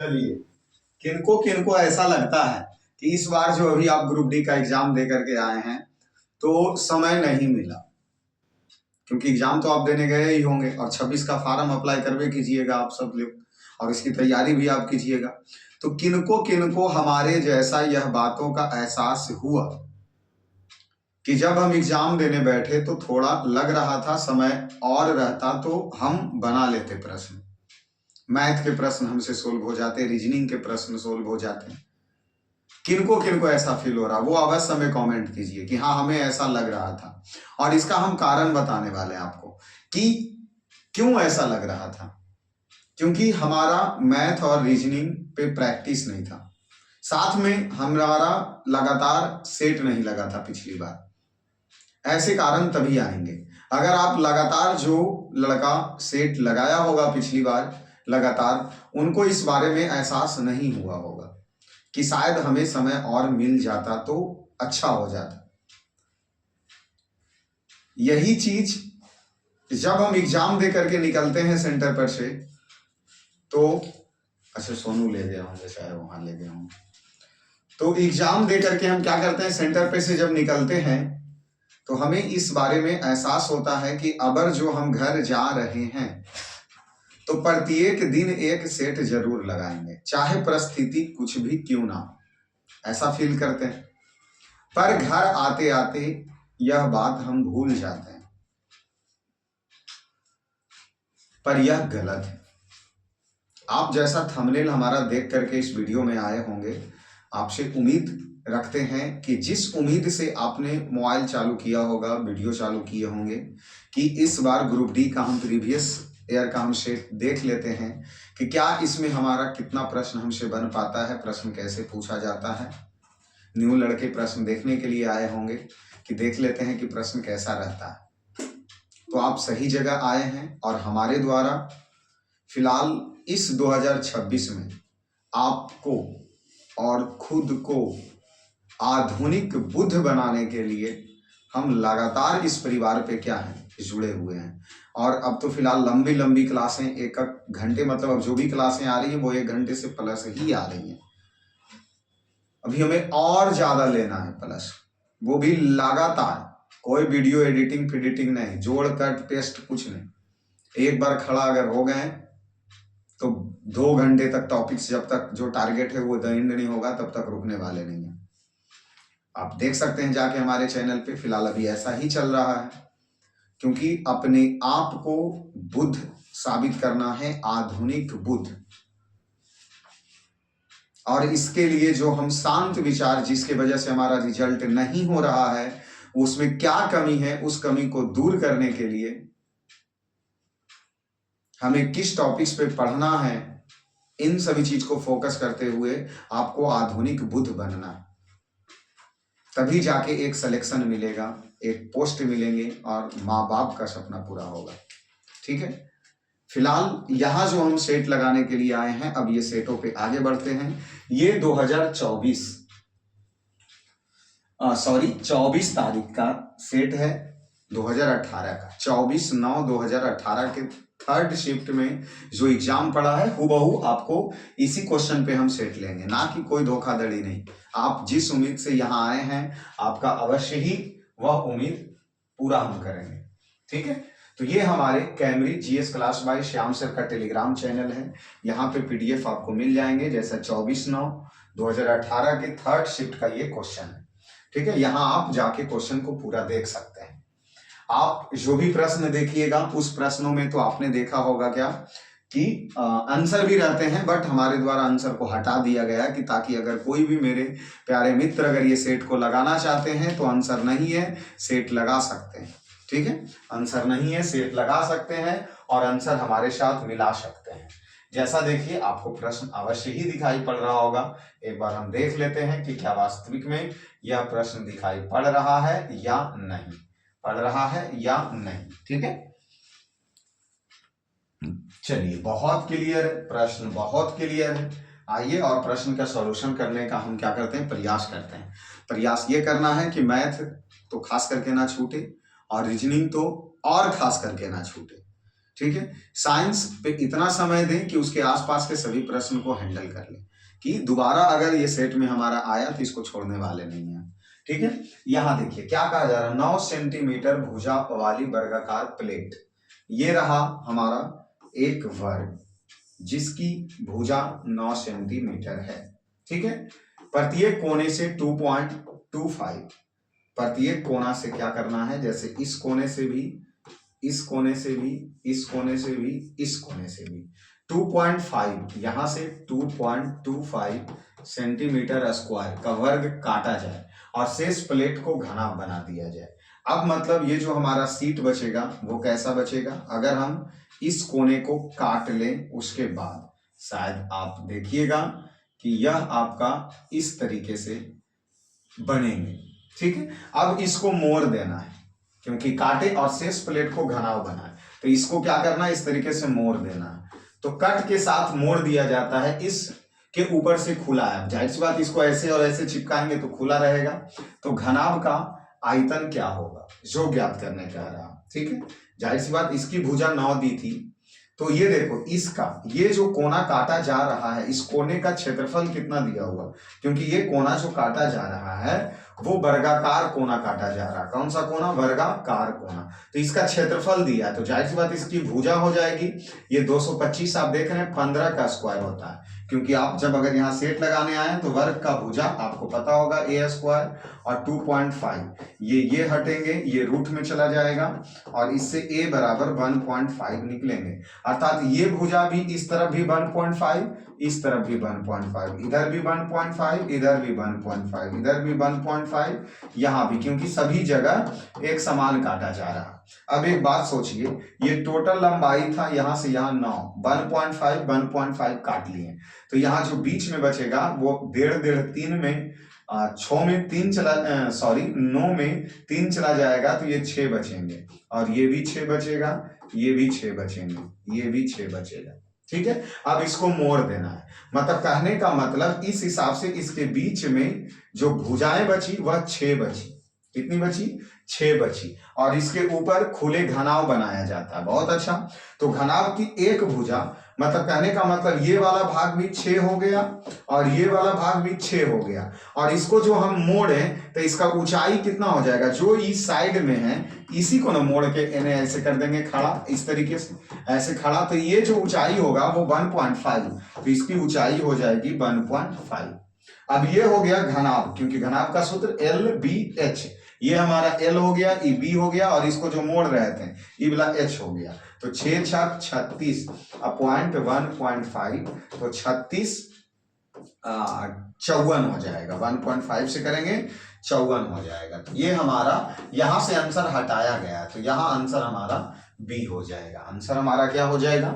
चलिए, किनको ऐसा लगता है कि इस बार जो अभी आप ग्रुप डी का एग्जाम दे करके आए हैं तो समय नहीं मिला, क्योंकि एग्जाम तो आप देने गए ही होंगे और 26 का फॉर्म अप्लाई करवे कीजिएगा आप सब लोग, और इसकी तैयारी भी आप कीजिएगा। तो किनको किनको हमारे जैसा यह बातों का एहसास हुआ कि जब हम एग्जाम देने बैठे तो थोड़ा लग रहा था समय और रहता तो हम बना लेते प्रश्न, मैथ के प्रश्न हमसे सोल्व हो जाते, रीजनिंग के प्रश्न सोल्व हो जाते। किनको किनको ऐसा फील हो रहा वो अवश्य हमें कमेंट कीजिए कि हाँ हमें ऐसा लग रहा था, और इसका हम कारण बताने वाले हैं आपको कि क्यों ऐसा लग रहा था। क्योंकि हमारा मैथ और रीजनिंग पे प्रैक्टिस नहीं था, साथ में हमारा लगातार सेट नहीं लगा था पिछली बार। ऐसे कारण तभी आएंगे अगर आप लगातार, जो लड़का सेट लगाया होगा पिछली बार लगातार, उनको इस बारे में एहसास नहीं हुआ होगा कि शायद हमें समय और मिल जाता तो अच्छा हो जाता। यही चीज जब हम एग्जाम दे करके निकलते हैं सेंटर पर से, तो अच्छा सोनू ले गया होंगे, शायद वहां ले गया होंगे। तो एग्जाम दे करके हम क्या करते हैं, सेंटर पे से जब निकलते हैं तो हमें इस बारे में एहसास होता है कि अगर जो हम घर जा रहे हैं तो प्रत्येक दिन एक सेट जरूर लगाएंगे, चाहे परिस्थिति कुछ भी क्यों ना हो। ऐसा फील करते हैं, पर घर आते आते यह बात हम भूल जाते हैं। पर यह गलत है। आप जैसा थंबनेल हमारा देख करके इस वीडियो में आए होंगे, आपसे उम्मीद रखते हैं कि जिस उम्मीद से आपने मोबाइल चालू किया होगा, वीडियो चालू किए होंगे कि इस बार ग्रुप डी का हम प्रीवियस ईयर का हम सेट देख लेते हैं कि क्या इसमें हमारा कितना प्रश्न हमसे बन पाता है, प्रश्न कैसे पूछा जाता है। न्यू लड़के प्रश्न देखने के लिए आए होंगे कि देख लेते हैं कि प्रश्न कैसा रहता है। तो आप सही जगह आए हैं, और हमारे द्वारा फिलहाल इस 2026 में आपको और खुद को आधुनिक बुद्ध बनाने के लिए हम लगातार इस परिवार पे क्या है, जुड़े हुए हैं। और अब तो फिलहाल लंबी लंबी क्लासें, एक घंटे, मतलब अब जो भी क्लासें आ रही हैं वो 1 घंटे से प्लस ही आ रही हैं। अभी हमें और ज्यादा लेना है प्लस, वो भी लगातार, कोई वीडियो एडिटिंग फिडिटिंग नहीं, जोड़ कट पेस्ट कुछ नहीं। एक बार खड़ा अगर हो गए तो 2 घंटे तक टॉपिक्स, जब तक जो टारगेट है वो एंड नहीं होगा तब तक रुकने वाले नहीं है। आप देख सकते हैं जाके हमारे चैनल पे, फिलहाल अभी ऐसा ही चल रहा है, क्योंकि अपने आप को बुद्ध साबित करना है, आधुनिक बुद्ध। और इसके लिए जो हम शांत विचार, जिसके वजह से हमारा रिजल्ट नहीं हो रहा है, उसमें क्या कमी है, उस कमी को दूर करने के लिए हमें किस टॉपिक्स पे पढ़ना है, इन सभी चीज को फोकस करते हुए आपको आधुनिक बुद्ध बनना है। तभी जाके एक सिलेक्शन मिलेगा, एक पोस्ट मिलेंगे और माँ बाप का सपना पूरा होगा। ठीक है, फिलहाल यहाँ जो हम सेट लगाने के लिए आए हैं, अब ये सेटों पे आगे बढ़ते हैं। ये 2024 24 तारीख का सेट है 2018 का, 24/9/2018 के थर्ड शिफ्ट में जो एग्जाम पड़ा है, हूबहू आपको इसी क्वेश्चन पे हम सेट लेंगे, ना कि कोई धोखाधड़ी नहीं। आप जिस उम्मीद से यहाँ आए हैं, आपका अवश्य ही वह उम्मीद पूरा हम करेंगे। ठीक है, तो ये हमारे Cambridge GS class by Shyam sir का टेलीग्राम चैनल है। यहाँ पे पीडीएफ आपको मिल जाएंगे, जैसा 24/9/2018 के थर्ड शिफ्ट का ये क्वेश्चन है। ठीक है, यहाँ आप जाके क्वेश्चन को पूरा देख सकते हैं। आप जो भी प्रश्न देखिएगा उस प्रश्नों में तो आपने देखा होगा क्या कि आंसर भी रहते हैं, बट हमारे द्वारा आंसर को हटा दिया गया कि ताकि अगर कोई भी मेरे प्यारे मित्र अगर ये सेट को लगाना चाहते हैं तो आंसर नहीं है, सेट लगा सकते हैं। ठीक है, आंसर नहीं है, सेट लगा सकते हैं और आंसर हमारे साथ मिला सकते हैं। जैसा देखिए, आपको प्रश्न अवश्य ही दिखाई पड़ रहा होगा। एक बार हम देख लेते हैं कि क्या वास्तविक में यह प्रश्न दिखाई पड़ रहा है या नहीं, पढ़ रहा है या नहीं। ठीक है, चलिए, बहुत क्लियर है प्रश्न, बहुत क्लियर है। आइए और प्रश्न का सॉल्यूशन करने का हम क्या करते हैं, प्रयास करते हैं। प्रयास ये करना है कि मैथ तो खास करके ना छूटे और रीजनिंग तो और खास करके ना छूटे। ठीक है, साइंस पे इतना समय दें कि उसके आसपास के सभी प्रश्न को हैंडल कर लें, कि दोबारा अगर ये सेट में हमारा आया तो इसको छोड़ने वाले नहीं है। ठीक है, यहां देखिए क्या कहा जा रहा है, 9 सेंटीमीटर भुजा वाली वर्गाकार प्लेट, ये रहा हमारा एक वर्ग जिसकी भुजा 9 सेंटीमीटर है। ठीक है, प्रत्येक कोने से 2.25, प्रत्येक कोना से क्या करना है, जैसे इस कोने से भी, इस कोने से भी, इस कोने से भी, इस कोने से भी 2.5, यहां से 2.25 सेंटीमीटर स्क्वायर का वर्ग काटा जाए और शेष प्लेट को घना बना दिया जाए। अब मतलब ये जो हमारा सीट बचेगा वो कैसा बचेगा, अगर हम इस कोने को काट लें उसके बाद शायद आप देखिएगा कि यह आपका इस तरीके से बनेंगे। ठीक है, अब इसको मोड़ देना है क्योंकि काटे और शेष प्लेट को घनाव बनाए, तो इसको क्या करना है, इस तरीके से मोड़ देना है। तो कट के साथ मोड़ दिया जाता है, इस के ऊपर से खुला है, जाहिर सी बात इसको ऐसे और ऐसे चिपकाएंगे तो खुला रहेगा। तो घनाव का आयतन क्या होगा जो ज्ञात करने कह रहा। ठीक है, जाहिर सी बात इसकी भुजा 9 दी थी, तो ये देखो इसका ये जो कोना काटा जा रहा है, इस कोने का क्षेत्रफल कितना दिया हुआ, क्योंकि ये कोना जो काटा जा रहा है वो वर्गाकार कोना काटा जा रहा है। कौन सा कोना, वर्गाकार कोना, तो इसका क्षेत्रफल दिया है, तो जाहिर सी बात इसकी भुजा हो जाएगी ये 225, आप देख रहे हैं 15 का स्क्वायर होता है, क्योंकि आप जब अगर यहाँ सेट लगाने आए तो वर्ग का भुजा आपको पता होगा a स्क्वायर और 2.5 ये हटेंगे, ये रूट में चला जाएगा और इससे a बराबर 1.5 निकलेंगे, अर्थात ये भुजा भी इस तरफ भी 1.5, इस तरफ भी 1.5, इधर भी 1.5, इधर भी 1.5, इधर भी 1.5, यहां भी, क्योंकि सभी जगह एक समान काटा जा रहा। अब एक बात सोचिए, ये टोटल लंबाई था यहां से यहां 9, 1.5 काट लिए, तो यहां जो बीच में बचेगा वो 1.5 3 में 6 में 3 चला 9 में 3 चला जाएगा, तो ये 6 बचेंगे और ये भी 6 बचेगा, ये भी 6 बचेंगे, ये भी 6 बचेगा। ठीक है, अब इसको मोड़ देना है, मतलब कहने का मतलब इस हिसाब से इसके बीच में जो भुजाएं बची वह 6 बची। कितनी बची, 6 बची, और इसके ऊपर खुले घनाव बनाया जाता है। बहुत अच्छा, तो घनाव की एक भुजा, मतलब कहने का मतलब ये वाला भाग भी 6 हो गया और ये वाला भाग भी 6 हो गया, और इसको जो हम मोड़े तो इसका ऊंचाई कितना हो जाएगा, जो इस साइड में है इसी को ना मोड़ के इन्हें ऐसे कर देंगे खड़ा, इस तरीके से ऐसे खड़ा, तो ये जो ऊंचाई होगा वो 1.5, तो इसकी ऊंचाई हो जाएगी 1.5। अब ये हो गया घनाव, क्योंकि घनाव का सूत्र LBH, ये हमारा L हो गया, ये B हो गया, और इसको जो मोड़ रहे थे ये वाला H हो गया, तो 6 छक 36 अपॉइंट 1.5, तो 36 54 हो जाएगा, 1.5 से करेंगे 54 हो जाएगा। तो ये हमारा यहां से आंसर हटाया गया, तो यहां आंसर हमारा बी हो जाएगा, आंसर हमारा क्या हो जाएगा,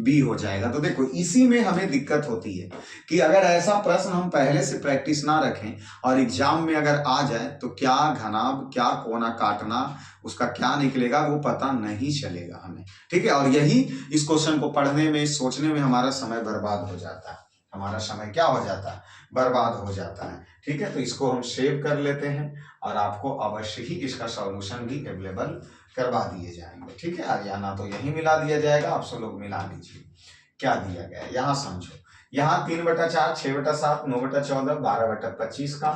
बी हो जाएगा। तो देखो इसी में हमें दिक्कत होती है कि अगर ऐसा प्रश्न हम पहले से प्रैक्टिस ना रखें और एग्जाम में अगर आ जाए तो क्या घनाव, क्या कोना काटना, उसका क्या निकलेगा वो पता नहीं चलेगा हमें। ठीक है, और यही इस क्वेश्चन को पढ़ने में, सोचने में हमारा समय बर्बाद हो जाता है, हमारा समय क्या हो जाता है, बर्बाद हो जाता है। ठीक है, तो इसको हम सेव कर लेते हैं और आपको अवश्य ही इसका सॉल्यूशन भी अवेलेबल करवा दिए जाएंगे। ठीक है, या ना तो यही मिला दिया जाएगा, आप सब लोग मिला लीजिए क्या दिया गया है। यहाँ समझो, यहाँ 3/4, 6/7, 9/14, 12/25 का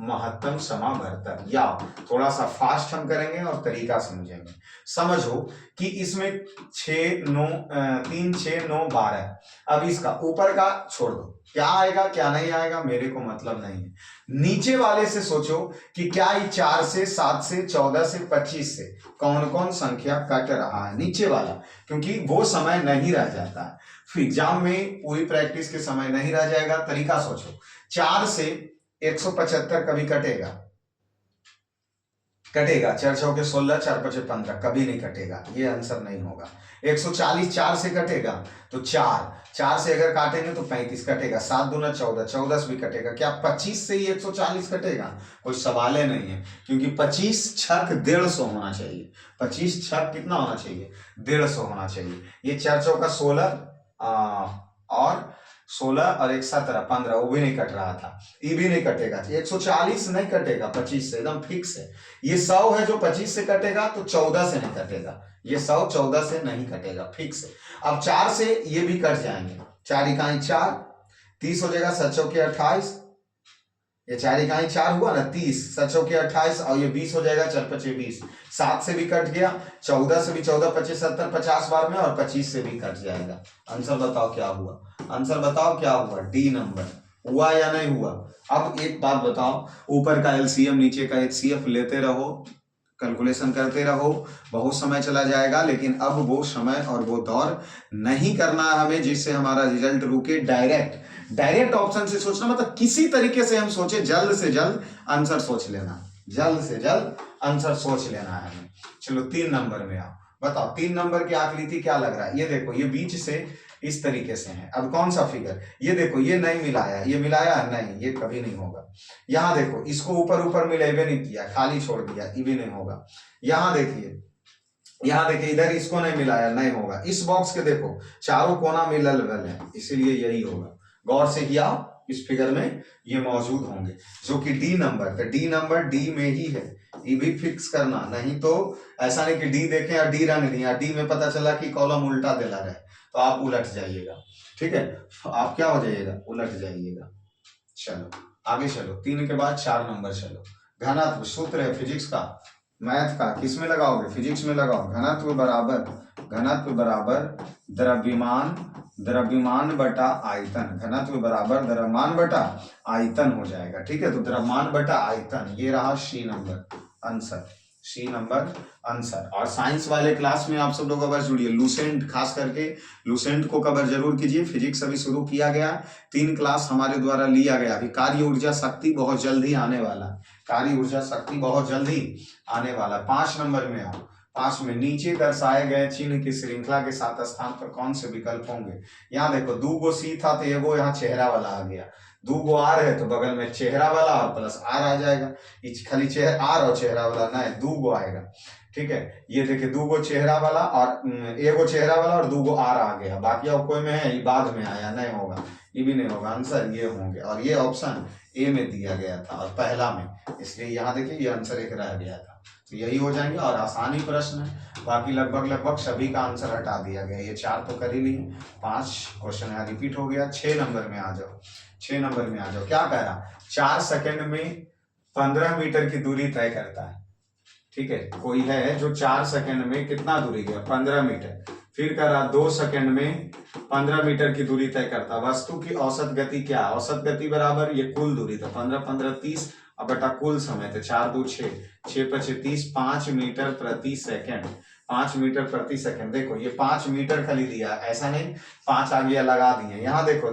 महत्तम समावर्तक, या थोड़ा सा फास्ट हम करेंगे और तरीका समझेंगे। समझो कि इसमें 3, 6, 9, 12, अब इसका ऊपर का छोड़ दो, क्या आएगा क्या नहीं आएगा मेरे को मतलब नहीं है। नीचे वाले से सोचो कि क्या ये 4 से 7 से 14 से 25 से कौन कौन संख्या कट रहा है, नीचे वाला, क्योंकि वो समय नहीं रह जाता है, फिर एग्जाम में पूरी प्रैक्टिस के समय नहीं रह जाएगा। तरीका सोचो, 4 से 175 कभी कटेगा, 4 चौके 16, 4 5 15, कभी नहीं कटेगा, ये आंसर नहीं होगा। 140 4 से कटेगा तो 4 से अगर काटेंगे तो 35 कटेगा, 7 दूना 14, 14 से भी कटेगा, क्या 25 से ही 140 कटेगा, कोई सवाल ही नहीं है, क्योंकि 25 छक 150 होना चाहिए, 25 छक कितना होना चाहिए, 150 होना चाहिए। ये 4 चौका 16 और 16 और 1 17 15, वो भी नहीं कट रहा था, ये भी नहीं कटेगा। 140 नहीं कटेगा 25 से, एकदम फिक्स है। ये 100 है जो 25 से कटेगा तो 14 से नहीं कटेगा, ये 100 14 से नहीं कटेगा, फिक्स है। अब 4 से ये भी कट जाएंगे, 4 इकाई 4, 30 हो जाएगा, 7 चौके 28, ये 4 इकाई 4 हुआ ना 30, 7 चौके 28 और ये 20 हो जाएगा, 4 पचे 20, 7 से भी कट गया, 14 से भी 14 पचे 70, 50 बार में, और 25 से भी कट जाएगा। आंसर बताओ क्या हुआ, आंसर बताओ क्या हुआ, डी नंबर हुआ या नहीं हुआ। अब एक बात बताओ, ऊपर का एलसीएम नीचे का एचसीएफ लेते रहो, कैलकुलेशन करते रहो, बहुत समय चला जाएगा, लेकिन अब वो समय और वो दौर नहीं करना है हमें जिससे हमारा रिजल्ट रुके। डायरेक्ट ऑप्शन से सोचना, मतलब किसी तरीके से हम सोचे, जल्द से जल्द आंसर सोच लेना, जल्द से जल्द आंसर सोच लेना है हमें। चलो 3 नंबर में आओ, बताओ 3 नंबर की आकृति क्या लग रहा है। ये देखो, ये बीच से इस तरीके से है। अब कौन सा फिगर, ये देखो, ये नहीं मिलाया, ये मिलाया नहीं, ये कभी नहीं होगा। यहाँ देखो, इसको ऊपर ऊपर मिलेबे नहीं किया, खाली छोड़ दिया, ये भी नहीं होगा। यहाँ देखिए, यहाँ देखिए, इधर इसको नहीं मिलाया, नहीं होगा। इस बॉक्स के देखो, चारों कोना मिलल है, इसीलिए यही होगा। गौर से किया, इस फिगर में ये मौजूद होंगे, जो कि डी नंबर, तो डी नंबर डी में ही है, ये भी फिक्स करना। नहीं तो ऐसा नहीं कि डी देखें और डी रंग दिया, डी में पता चला कि कॉलम उल्टा दिला रहे, तो आप उलट जाइएगा, ठीक है, आप क्या हो जाइएगा, उलट जाइएगा। चलो आगे चलो, 3 के बाद 4 नंबर चलो। घनत्व सूत्र है फिजिक्स का, मैथ का, किस में लगाओगे, फिजिक्स में लगाओ। घनत्व बराबर द्रव्यमान बटा आयतन, घनत्व बराबर द्रव्यमान बटा आयतन हो जाएगा, ठीक है। तो द्रव्यमान बटा आयतन, ये रहा C number answer, C number answer. और साइंस वाले क्लास में आप सब लोग अगर जुड़िए, लूसेंट, खास करके लूसेंट को कवर जरूर कीजिए। फिजिक्स अभी शुरू किया गया, 3 क्लास हमारे द्वारा लिया गया। अभी कार्य ऊर्जा शक्ति बहुत जल्द ही आने वाला, कार्य ऊर्जा शक्ति बहुत जल्द ही आने वाला। 5 नंबर में आओ, 5 में नीचे दर्शाए गए चिन्ह की श्रृंखला के 7 स्थान पर कौन से विकल्प होंगे। यहाँ देखो, 2 गो सी था तो एगो यहाँ चेहरा वाला आ गया, 2 गो आर है तो बगल में चेहरा वाला और प्लस आर आ जाएगा। खाली चेहरा आर और चेहरा वाला नहीं, 2 गो आएगा, ठीक है। ये देखिए, 2 गो चेहरा वाला और एगो चेहरा वाला और 2 गो आर आ गया। बाकी और कोई में है, ये बाद में आया, नहीं होगा, ये भी नहीं होगा। आंसर ये होंगे, और ये ऑप्शन ए में दिया गया था और पहला में, इसलिए यहाँ देखिए ये आंसर एक रह गया था, तो यही हो जाएंगे। और आसानी प्रश्न है, बाकी लगभग सभी का आंसर हटा दिया गया। ये 4 तो कर ही लिए, 5 क्वेश्चन यहाँ रिपीट हो गया। 6 नंबर में आ जाओ, 6 नंबर में आ जाओ। क्या कह रहा, 4 सेकंड में 15 मीटर की दूरी तय करता है, ठीक है। कोई है जो 4 सेकंड में कितना दूरी गया, 15 मीटर। फिर कह रहा 2 सेकंड में 15 मीटर की दूरी तय करता। वस्तु की औसत गति क्या, औसत गति बराबर ये कुल दूरी, तो 15 15 30 अब बटा कुल समय, तो 4 2 6, 6 5 30, 5 मीटर प्रति सेकंड, 5 मीटर प्रति सेकंड। देखो ये 5 मीटर खाली दिया, ऐसा नहीं 5 आ गया लगा दिए, यहाँ देखो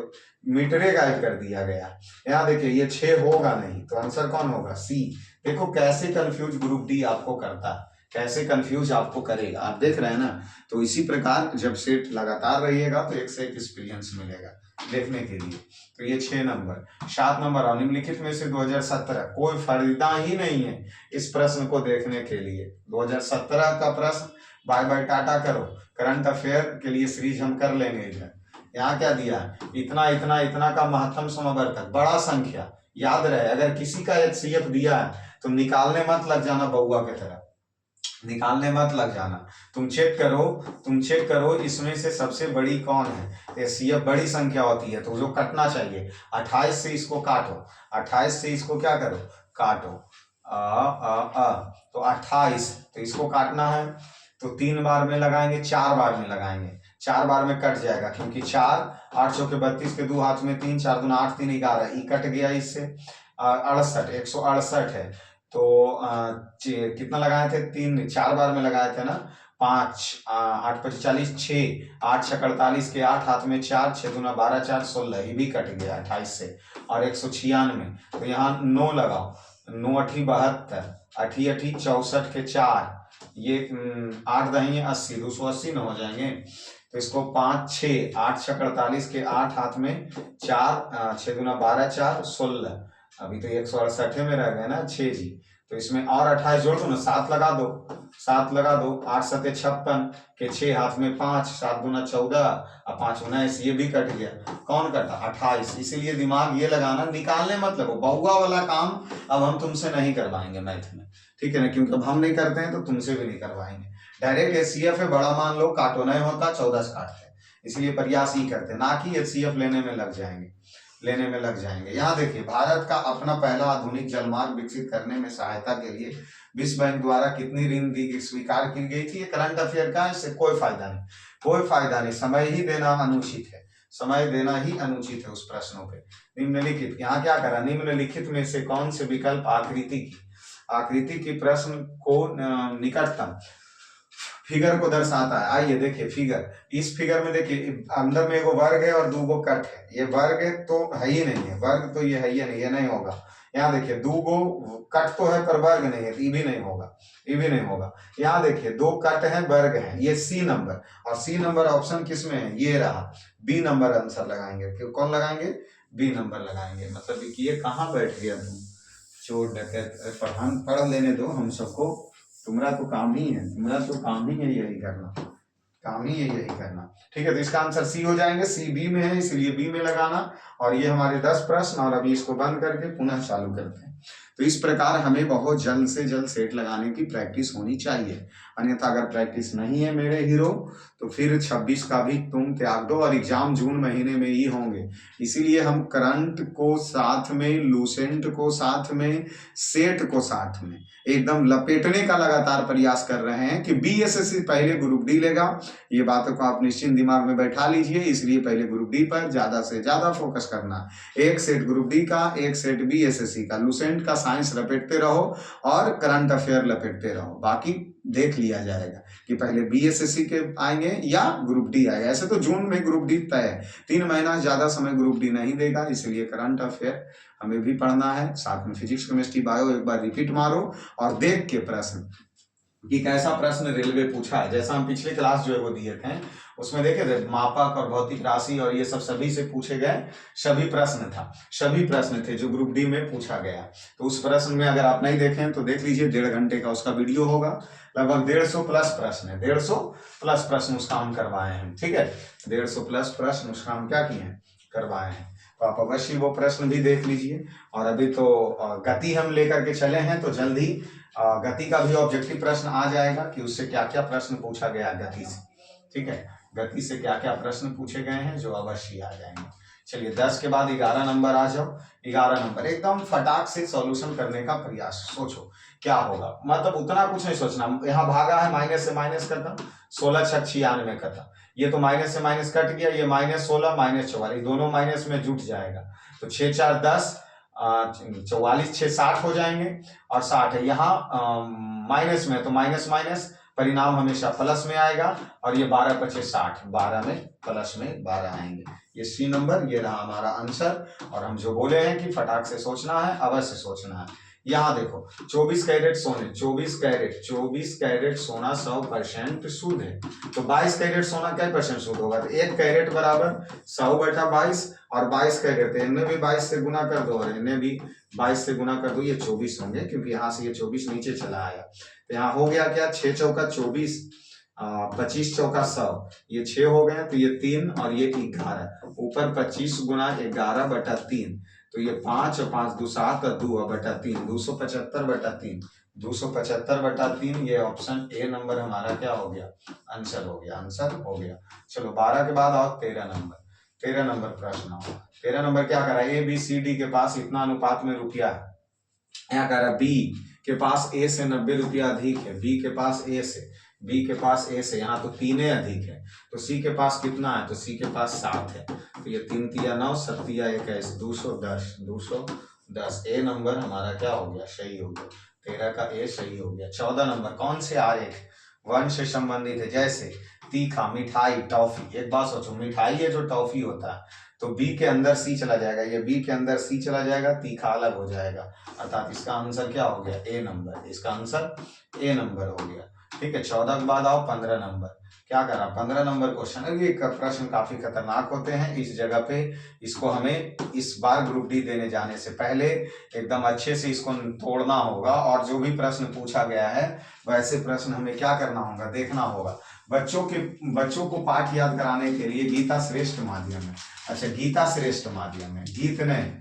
मीटरे गायब कर दिया गया। यहाँ देखिए ये 6 होगा नहीं, तो आंसर कौन होगा, सी। देखो कैसे कंफ्यूज ग्रुप डी आपको करता है, कैसे कंफ्यूज आपको करेगा, आप देख रहे हैं ना। तो इसी प्रकार जब सेट लगातार रहिएगा तो एक से एक एक्सपीरियंस मिलेगा देखने के लिए। तो ये 6 नंबर। 7 नंबर, और निम्नलिखित में से 2017 कोई फायदा ही नहीं है इस प्रश्न को देखने के लिए। 2017 का प्रश्न बाय बाय टाटा करो, करंट अफेयर के लिए सीरीज हम कर लेंगे इधर। यहाँ क्या दिया, इतना इतना इतना का महत्तम समवर्तक, बड़ा संख्या याद रहे। अगर किसी का HCF दिया है तो निकालने मत लग जाना, बउआ की तरह निकालने मत लग जाना। तुम चेक करो इसमें से सबसे बड़ी कौन है। HCF बड़ी संख्या होती है तो जो कटना चाहिए, 28 से इसको काटो, 28 से इसको क्या करो, काटो, तो 28, तो इसको काटना है तो 3 बार में लगाएंगे, 4 बार में लगाएंगे, 4 बार में कट जाएगा, क्योंकि 4 8 चौके 32 के 2 हाथ में 3, 4 दूना 8 3 11, ई कट गया इससे। 68 168 है, तो कितना लगाए थे, 3 4 बार में लगाए थे ना, 5 8 5 40 6 8 6 48 के 8 हाथ में 4, 6 दूना 12 4 16, ये भी कट गया 28 से। और 196, तो यहाँ 9 लगाओ, 9 8 72, 8 8 64 के 4, ये 8 दही 80, 280 न हो जाएंगे। तो इसको 5 6 8 6 48 के 8 हाथ में 4, 6 दूना 12 4 16, अभी तो 168 में रह गए ना 6 जी। तो इसमें और 28 जोड़ दो ना, 7 लगा दो, 7 लगा दो, 8 7 56 के 6 हाथ में 5, 7 दूना 14 और 5 19, ये भी कट गया। कौन कटा, 28। इसीलिए दिमाग ये लगाना, निकालने मत लगो। बहुआ वाला काम अब हम तुमसे नहीं करवाएंगे मैथ में, ठीक है ना, क्योंकि अब हम नहीं करते हैं तो तुमसे भी नहीं करवाएंगे। डायरेक्ट HCF है, बड़ा मान लो, काटो नहीं होता, 14 से काटते हैं, इसलिए प्रयास ही करते हैं, ना कि HCF लेने में लग जाएंगे। यहाँ देखिए, भारत का अपना पहला आधुनिक जलमार्ग विकसित करने में सहायता के लिए विश्व बैंक द्वारा कितनी ऋण दी स्वीकार की गई थी। ये करंट अफेयर का है, इससे कोई फायदा नहीं, समय देना ही अनुचित है उस प्रश्नों पे। निम्नलिखित, यहाँ क्या करा, निम्नलिखित में से कौन से विकल्प आकृति की प्रश्न को निकटतम फिगर को दर्शाता है। आइए देखिए फिगर, इस फिगर में देखिए अंदर में एगो वर्ग है और दो गो कट है, ये वर्ग तो है ही नहीं है, वर्ग तो ये है ही नहीं, ये नहीं होगा। यहाँ देखिए दो गो कट तो है पर वर्ग नहीं है, तो ये भी नहीं होगा। यहाँ देखिए दो कट है, वर्ग है, ये C नंबर, और C नंबर ऑप्शन किस में है, ये रहा, B नंबर आंसर लगाएंगे। कौन लगाएंगे, B नंबर लगाएंगे। मतलब कि ये कहाँ बैठ गया तुम, चोर डकैत, पढ़ लेने दो हम सबको, तुम्हारा तो काम ही है यही करना, ठीक है। तो इसका आंसर C हो जाएंगे, C B में है इसलिए B में लगाना। और ये हमारे 10 प्रश्न, और अभी इसको बंद करके पुनः चालू करते हैं। तो इस प्रकार हमें बहुत जल्द से जल्द सेट लगाने की प्रैक्टिस होनी चाहिए, अन्यथा अगर प्रैक्टिस नहीं है मेरे हीरो तो फिर 26 का भी तुम त्याग दो, और एग्जाम जून महीने में ही होंगे। इसीलिए हम करंट को साथ में, लूसेंट को साथ में, सेट को साथ में एकदम लपेटने का लगातार प्रयास कर रहे हैं कि BSSC पहले ग्रुप D लेगा। ये बातों को आप निश्चिंत दिमाग में बैठा लीजिए, इसलिए पहले ग्रुप D पर ज्यादा से ज्यादा फोकस करना। एक सेट ग्रुप D का, एक सेट BSSC का, लूसेंट का साइंस लपेटते रहो और करंट अफेयर लपेटते रहो, बाकी देख लिया जाएगा कि पहले BSSC के आएंगे या ग्रुप D आएगा। ऐसे तो जून में ग्रुप D तय है, 3 महीना ज्यादा समय ग्रुप D नहीं देगा, इसलिए करंट अफेयर हमें भी पढ़ना है, साथ में फिजिक्स, केमिस्ट्री, बायो एक बार रिपीट मारो और देख के प्रश्न कि कैसा प्रश्न रेलवे पूछा है। जैसा हम पिछले क्लास जो है वो दिए थे, उसमें देखे थे मापक और भौतिक राशि और ये सब सभी से पूछे गए सभी प्रश्न थे जो ग्रुप D में पूछा गया। तो उस प्रश्न में अगर आप नहीं देखें तो देख लीजिए, 1.5 घंटे का उसका वीडियो होगा, लगभग 150 प्लस प्रश्न है, 150 प्लस प्रश्न उसका हम करवाए हैं, ठीक है। 150 प्लस प्रश्न उसका हम क्या किए हैं, करवाए हैं। तो आप अवश्य वो प्रश्न भी देख लीजिए। और अभी तो गति हम लेकर के चले हैं, तो जल्द ही गति का भी ऑब्जेक्टिव प्रश्न आ जाएगा कि उससे क्या क्या प्रश्न पूछा गया गति से, ठीक है। गति से क्या क्या प्रश्न पूछे गए हैं जो अवश्य आ जाएंगे। चलिए 10 के बाद 11 नंबर आ जाओ। 11 नंबर एकदम फटाक से सॉल्यूशन करने का प्रयास, सोचो क्या होगा, मतलब उतना कुछ नहीं सोचना। यहाँ भागा है, माइनस से माइनस करता, 16 6 96 करता, ये तो माइनस से माइनस कट गया, ये -16 -44 दोनों माइनस में जुट जाएगा, तो 6 4 10 44 6 60 हो जाएंगे, और 60 है यहाँ माइनस में, तो माइनस माइनस परिणाम हमेशा प्लस में आएगा, और ये 12 25 60, 12 में प्लस में 12 आएंगे। ये C नंबर, ये रहा हमारा आंसर। और हम जो बोले हैं कि फटाक से सोचना है, अवश्य सोचना है। यहाँ देखो 24 कैरेट सोने, 24 कैरेट सोना 100% शुद्ध है, तो 22 कैरेट सोना क्या % शुद्ध होगा, तो 1 कैरेट बराबर 100/22, और 22 कैरेट इन्हें भी 22 से गुना कर दो, और इन्हें भी 22 से गुना कर दो, ये 24 होंगे, क्योंकि यहाँ से ये 24 नीचे चला आया। तो यहाँ हो गया क्या, 6 चौका 24, 25 चौका 100, ये 6 हो गए, तो ये 3 और ये 11, ऊपर 25 गुना 11/3, तो ये 5 और 5 2 7 और 2/3, 275/3, 275/3, ये ऑप्शन A नंबर हमारा क्या हो गया, आंसर हो गया। चलो 12 के बाद आओ 13 नंबर प्रश्न आओ। 13 नंबर क्या करा, ABCD के पास इतना अनुपात में रुपया है, यहाँ करा B के पास A से 90 रुपया अधिक है, B के पास A से यहाँ तो 3 अधिक है, तो C के पास कितना है, तो C के पास 7 है, तो ये 3 तिया 9 7 तिया 21 210। A नंबर हमारा क्या हो गया, सही हो गया, 13 का A सही हो गया। 14 नंबर, कौन से आरेख वन से संबंधित है, जैसे तीखा, मिठाई, टॉफी। एक बात सोचो, मिठाई है जो टॉफी होता है, तो B के अंदर C चला जाएगा, ये B के अंदर C चला जाएगा, तीखा अलग हो जाएगा, अर्थात इसका आंसर क्या हो गया, A नंबर, इसका आंसर A नंबर हो गया, ठीक है। 14 के बाद आओ 15 नंबर, क्या करा, 15 नंबर क्वेश्चन। ये प्रश्न काफी खतरनाक होते हैं, इस जगह पे इसको हमें इस बार ग्रुप D देने जाने से पहले एकदम अच्छे से इसको तोड़ना होगा, और जो भी प्रश्न पूछा गया है वैसे प्रश्न हमें क्या करना होगा, देखना होगा। बच्चों को पाठ याद कराने के लिए गीता श्रेष्ठ माध्यम है, अच्छा गीता श्रेष्ठ माध्यम है, गीत नहीं,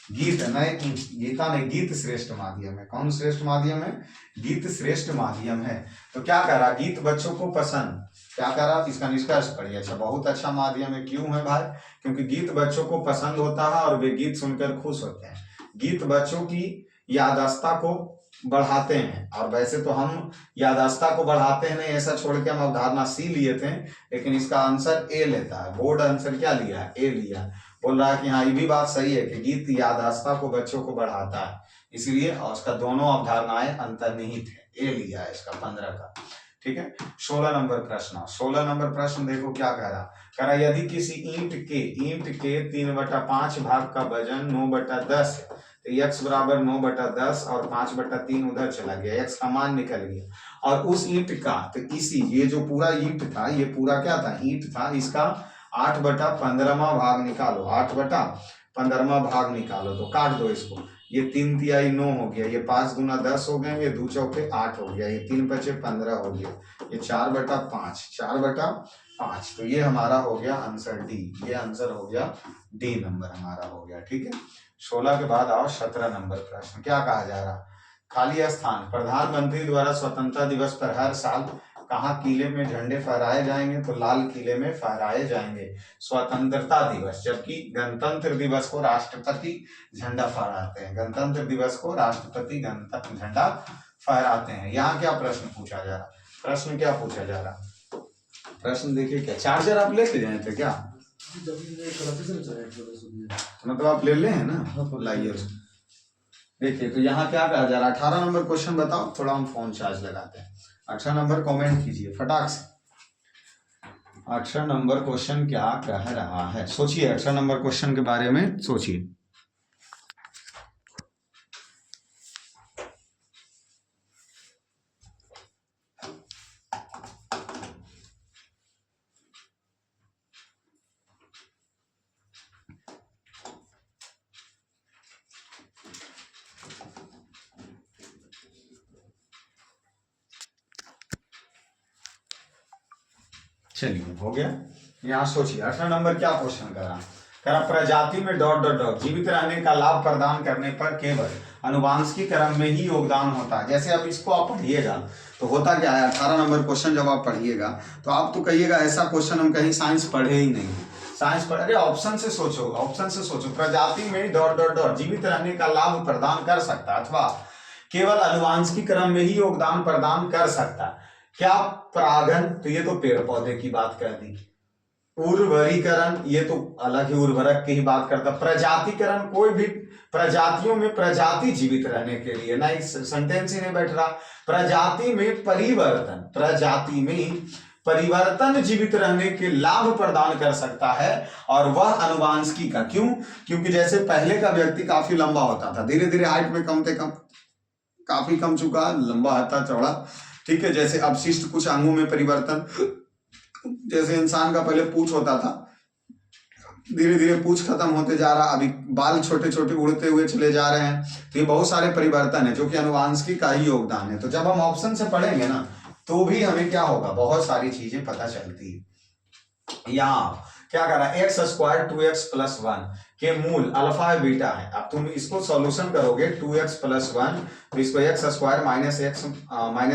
गीत नए गीता नहीं, गीत श्रेष्ठ माध्यम है। कौन श्रेष्ठ माध्यम है? गीत श्रेष्ठ माध्यम है। तो क्या करा, गीत बच्चों को पसंद, क्या करा, इसका निष्कर्ष पढ़िए। अच्छा, बहुत अच्छा माध्यम है। क्यों है भाई? क्योंकि गीत बच्चों को पसंद होता है और वे गीत सुनकर खुश होते हैं। गीत बच्चों की याददाश्त को बढ़ाते हैं। और वैसे तो हम याददाश्त को बढ़ाते हैं नहीं, ऐसा छोड़ के हम अवधारणा सी लिए थे, लेकिन इसका आंसर ए लेता है। बोर्ड आंसर क्या लिया है? ए लिया। बोल रहा है कि हाँ, ये भी बात सही है कि गीत याददाश्त को बच्चों को बढ़ाता है, इसलिए और उसका दोनों अवधारणाएं अंतर्निहित है। ए लिया है इसका 15 का। ठीक है। 16 नंबर प्रश्न। 16 नंबर प्रश्न देखो क्या कह रहा, यदि किसी ईंट के 3/5 भाग का वजन 9/10 है, तो x बराबर 9/10 और 5/3 उधर चला गया, x का मान निकल गया। और उस ईंट का, तो इसी ये जो पूरा ईंट था, ये पूरा क्या था? ईंट था। इसका 8/15वां भाग निकालो, 8/15वां भाग निकालो। तो काट दो इसको, ये 3 तिहाई 9 हो गया, ये 5 दूना 10 हो गए, ये 2 चौके 8 हो गया, ये 3 पचे 15 हो गया, ये 4/5, 4/5। तो ये हमारा हो गया आंसर डी। ये आंसर हो गया डी नंबर हमारा हो गया। ठीक है। 16 के बाद आओ 17 नंबर प्रश्न। क्या कहा जा रहा, खाली स्थान, प्रधानमंत्री द्वारा स्वतंत्रता दिवस पर हर साल कहाँ किले में झंडे फहराए जाएंगे? तो लाल किले में फहराए जाएंगे स्वतंत्रता दिवस। जबकि गणतंत्र दिवस को राष्ट्रपति झंडा फहराते हैं। गणतंत्र दिवस को राष्ट्रपति झंडा फहराते हैं। यहाँ क्या प्रश्न पूछा जा रहा? प्रश्न क्या पूछा जा रहा? प्रश्न देखिए क्या, चार्जर आप लेके जाए थे क्या? मतलब आप ले हैं ना, लाइए उसको। देखिए तो यहाँ क्या कहा जा रहा है, 18 नंबर क्वेश्चन बताओ। थोड़ा हम फोन चार्ज लगाते हैं। 18 नंबर कमेंट कीजिए फटाक से। 18 नंबर क्वेश्चन क्या कह रहा है, सोचिए। 18 नंबर क्वेश्चन के बारे में सोचिए। चलिए हो गया। यहाँ सोचिए 18 नंबर क्या क्वेश्चन करा, प्रजाति में डॉट डॉट डॉट जीवित रहने का लाभ प्रदान करने पर केवल अनुवांशिकी क्रम में ही योगदान होता है। जैसे अब इसको आप पढ़िएगा तो होता क्या है, 18 नंबर क्वेश्चन जब आप पढ़िएगा तो आप तो कहिएगा ऐसा क्वेश्चन हम कहीं साइंस पढ़े ही नहीं। साइंस पढ़, अरे ऑप्शन से सोचो, ऑप्शन से सोचो। प्रजाति में डॉट डॉट डॉट जीवित रहने का लाभ प्रदान कर सकता है अथवा केवल अनुवांशिकी क्रम में ही योगदान प्रदान कर सकता है। क्या परागन, तो ये तो पेड़ पौधे की बात कर दी। उर्वरीकरण, ये तो अलग ही उर्वरक की ही बात करता। प्रजातिकरण, कोई भी प्रजातियों में प्रजाति जीवित रहने के लिए ना, इस सेंटेंस ही नहीं बैठ रहा। प्रजाति में परिवर्तन, प्रजाति में परिवर्तन जीवित रहने के लाभ प्रदान कर सकता है और वह अनुवांशिकी का। क्यों? क्योंकि जैसे पहले का व्यक्ति काफी लंबा होता था, धीरे धीरे हाइट में कम से कम काफी कम चुका, लंबा हता चौड़ा। ठीक है। जैसे अपशिष्ट कुछ अंगों में परिवर्तन, जैसे इंसान का पहले पूंछ होता था, धीरे धीरे पूंछ खत्म होते जा रहा, अभी बाल छोटे छोटे उड़ते हुए चले जा रहे हैं। तो ये बहुत सारे परिवर्तन है जो कि अनुवांशिकी का ही योगदान है। तो जब हम ऑप्शन से पढ़ेंगे ना तो भी हमें क्या होगा, बहुत सारी चीजें पता चलती है। यहाँ क्या कर रहा है, x² 2x+1 के मूल अल्फा बीटा है। अब तुम इसको सॉल्यूशन करोगे 2x+1, तो इसको x²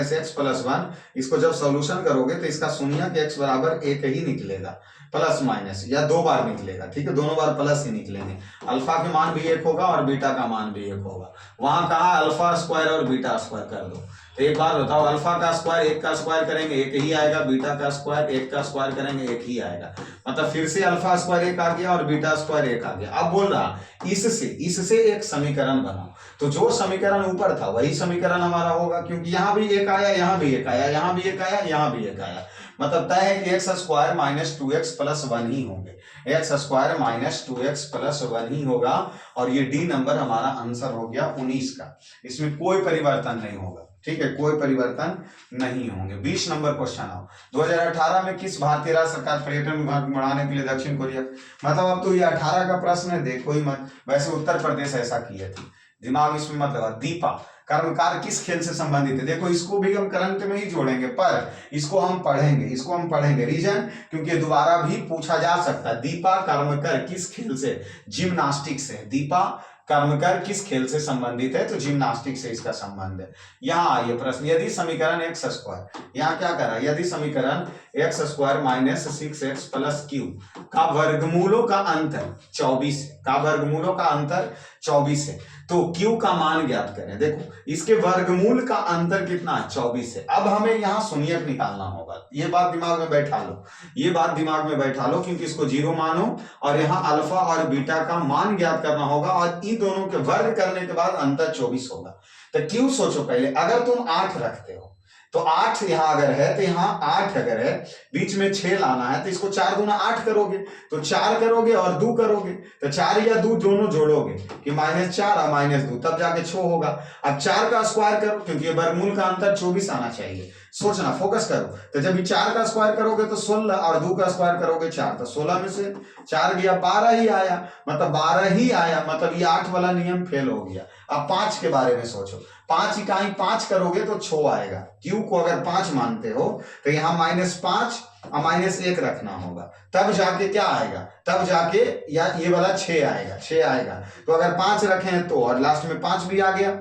-x+1, इसको जब सॉल्यूशन करोगे तो इसका शून्य के x बराबर 1 ही निकलेगा, प्लस माइनस या 2 बार निकलेगा। ठीक है, दोनों बार प्लस ही निकलेंगे। अल्फा के मान भी 1 होगा और बीटा का मान भी 1 होगा। वहां कहा अल्फा स्क्वायर और बीटा स्क्वायर कर दो। तो एक बार बताओ, अल्फा का स्क्वायर 1 का स्क्वायर करेंगे 1 ही आएगा, बीटा का स्क्वायर 1 का स्क्वायर करेंगे 1 ही आएगा। मतलब फिर से अल्फा स्क्वायर 1 आ गया और बीटा स्क्वायर 1 आ गया। अब बोल रहा इससे एक समीकरण बनाओ। तो जो समीकरण ऊपर था वही समीकरण हमारा होगा, क्योंकि यहाँ भी 1 आया, यहाँ भी 1 आया, यहाँ भी 1 आया, यहाँ भी 1 आया। मतलब तय है कि x² - 2x+1 ही होंगे, x² - 2x+1 ही होगा। और ये डी नंबर हमारा आंसर हो गया 19 का। इसमें कोई परिवर्तन नहीं होगा। ठीक है, कोई परिवर्तन नहीं होंगे। 20 नंबर क्वेश्चन आओ। 2018 में किस भारतीय राज्य सरकार पर्यटन विभाग को बढ़ाने के लिए दक्षिण कोरिया, मतलब अब तो ये 18 का प्रश्न है, देखो ही मत। वैसे उत्तर प्रदेश ऐसा किए थे, दिमाग इसमें मत लगा। दीपा कर्मकार किस खेल से संबंधित है, देखो इसको भी हम करंट में ही जोड़ेंगे, पर इसको हम पढ़ेंगे, रीजन क्योंकि दोबारा भी पूछा जा सकता है। दीपा कर्मकर किस खेल से, जिम्नास्टिक से। दीपा कर्मकर किस खेल से संबंधित है? तो जिम्नास्टिक से इसका संबंध है। यहाँ आइए प्रश्न, यदि समीकरण एक्स स्क्वायर, यहाँ क्या करा, यदि समीकरण x square minus 6x plus Q का वर्गमूलों का अंतर 24 है, का वर्गमूलों का अंतर 24 है, तो क्यू का मान ज्ञात करें। देखो इसके वर्गमूल का अंतर कितना है? 24 है। अब हमें यहाँ शून्यक निकालना होगा, ये बात दिमाग में बैठा लो, ये बात दिमाग में बैठा लो, क्योंकि इसको 0 मानो और यहाँ अल्फा और बीटा का मान ज्ञात करना होगा और इन दोनों के वर्ग करने के बाद अंतर 24 होगा। तो क्यू सोचो पहले, अगर तुम 8 रखते हो तो 8 यहां अगर है तो यहाँ 8 अगर है, बीच में 6 लाना है तो इसको 4 गुना 8 करोगे, तो 4 करोगे और 2 करोगे, तो 4 या 2 दोनों जोड़ोगे कि -4 और -2, तब जाके 6 होगा। अब 4 का स्क्वायर करो, क्योंकि ये वर्गमूल का अंतर 24 आना चाहिए। सोचना, फोकस करो। तो जब 4 का स्क्वायर करोगे तो 16 और 2 का स्क्वायर करोगे 4, तो 16 में से 4 गया 12 ही आया, मतलब 12 ही आया, मतलब ये 8 वाला नियम फेल हो गया। अब 5 के बारे में सोचो, 5 इकाई 5 करोगे तो 6 आएगा। क्यू को अगर 5 मानते हो तो यहाँ -5 और -1 रखना होगा, तब जाके क्या आएगा, तब जाके या ये वाला 6 आएगा, 6 आएगा। तो अगर 5 रखें तो और लास्ट में 5 भी आ गया।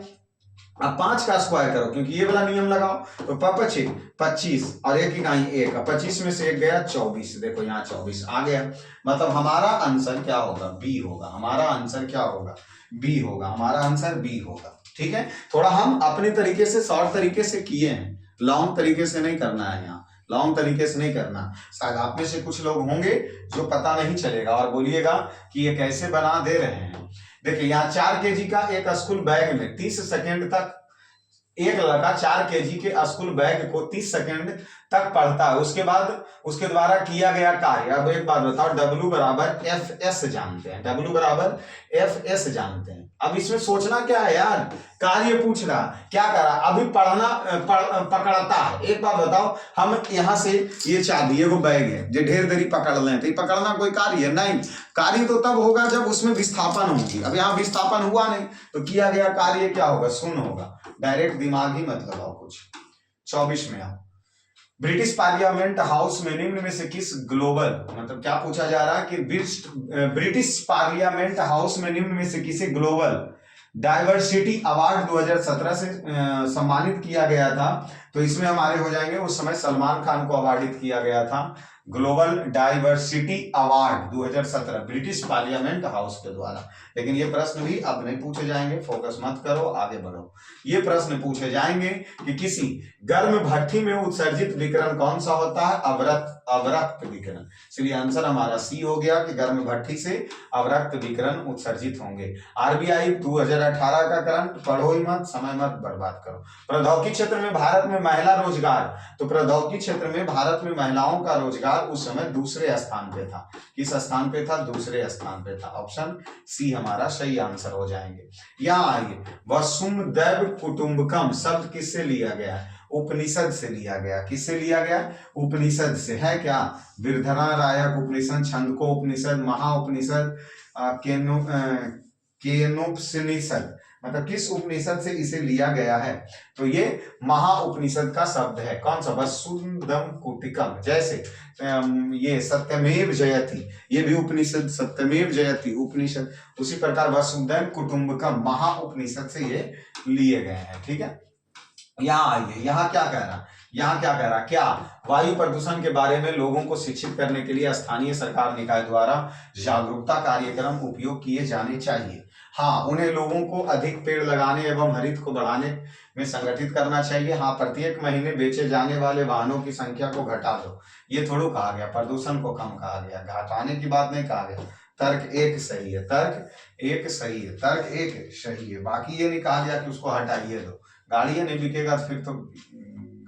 अब 5 का स्क्वायर करो, क्योंकि ये वाला नियम लगाओ, तो 25 और 1 इकाई 1, 25 में से 1 गया 24, देखो यहाँ 24 आ गया। मतलब हमारा आंसर क्या होगा? बी होगा। हमारा आंसर क्या होगा? बी होगा। हमारा आंसर बी होगा। ठीक है, थोड़ा हम अपने तरीके से, शॉर्ट तरीके से किए हैं, लॉन्ग तरीके से नहीं करना है, यहाँ लॉन्ग तरीके से नहीं करना। शायद आप में से कुछ लोग होंगे जो पता नहीं चलेगा और बोलिएगा कि ये कैसे बना दे रहे हैं। देखिए यहाँ 4 kg का एक स्कूल बैग में 30 सेकेंड तक एक लड़का 4 kg के स्कूल बैग को 30 सेकेंड तक पढ़ता है, उसके बाद उसके द्वारा किया गया कार्य। अब एक बात बताओ, W बराबर FS जानते हैं, W बराबर FS जानते हैं। अब इसमें सोचना क्या है यार, कार्य पूछ रहा, क्या करा, अभी पकड़ता है। एक बात बताओ, हम यहाँ से ये चाबी, ये वो बैग है जो ढेर देरी पकड़ लें, तो पकड़ना कोई कार्य है? नहीं, कार्य तो तब होगा जब उसमें विस्थापन होगी। अब यहाँ विस्थापन हुआ नहीं, तो किया गया कार्य क्या होगा? शून्य होगा। डायरेक्ट दिमाग ही मत लगाओ कुछ। 24 में आओ, ब्रिटिश पार्लियामेंट हाउस में निम्न में से किस ग्लोबल, मतलब क्या पूछा जा रहा है कि ब्रिटिश पार्लियामेंट हाउस में निम्न में से किसे ग्लोबल डाइवर्सिटी अवार्ड 2017 से सम्मानित किया गया था? तो इसमें हमारे हो जाएंगे, उस समय सलमान खान को अवार्डित किया गया था global diversity award 2017 British parliament house के द्वारा। लेकिन ये प्रश्न भी अब नहीं पूछे जाएंगे, फोकस मत करो, आगे बढ़ो। ये प्रश्न पूछे जाएंगे कि किसी गर्म भट्ठी में उत्सर्जित विकिरण कौन सा होता है? अवरक्त विकिरण। इसलिए आंसर हमारा सी हो गया कि गर्म भट्ठी से अवरक्त विकिरण उत्सर्जित होंगे। RBI 2018 का करंट पढ़ो ही मत, समय मत बर्बाद करो। प्रौद्योगिकी क्षेत्र में भारत में महिला रोजगार, तो प्रौद्योगिकी क्षेत्र में भारत में महिलाओं का रोजगार उस समय दूसरे स्थान पे था। किस स्थान पे था? दूसरे स्थान पे था। ऑप्शन सी हमारा सही आंसर हो जाएंगे। यहाँ आइए, वसुधैव कुटुंबकम शब्द किससे लिया गया है? उपनिषद से लिया गया। किससे लिया गया? उपनिषद से। है क्या? वृद्धनारायक उपनिषद, छंदको उपनिषद, महाउपनिषद, केनोपनिषद, मतलब किस उपनिषद से इसे लिया गया है? तो ये महाउपनिषद का शब्द है। कौन सा? वसुधम कुटिकम। जैसे ये सत्यमेव जयति, ये भी उपनिषद, सत्यमेव जयति उपनिषद। उसी प्रकार वसुधैव कुटुंबकम महाउपनिषद से ये लिए गए हैं। ठीक है, यहाँ आइए, यहाँ क्या कह रहा, यहाँ क्या कह रहा, क्या वायु प्रदूषण के बारे में लोगों को शिक्षित करने के लिए स्थानीय सरकार निकाय द्वारा जागरूकता कार्यक्रम उपयोग किए जाने चाहिए। हाँ, उन्हें लोगों को अधिक पेड़ लगाने एवं हरित को बढ़ाने में संगठित करना चाहिए। हाँ, प्रत्येक महीने बेचे जाने वाले वाहनों की संख्या को घटा दो। ये थोड़ा कहा गया, प्रदूषण को कम कहा गया, घटाने की बात नहीं कहा गया। तर्क एक सही है, तर्क एक सही है, तर्क एक सही है। बाकी ये नहीं कहा गया कि उसको हटाइए दो, गाड़ियां नहीं बिकेगा फिर तो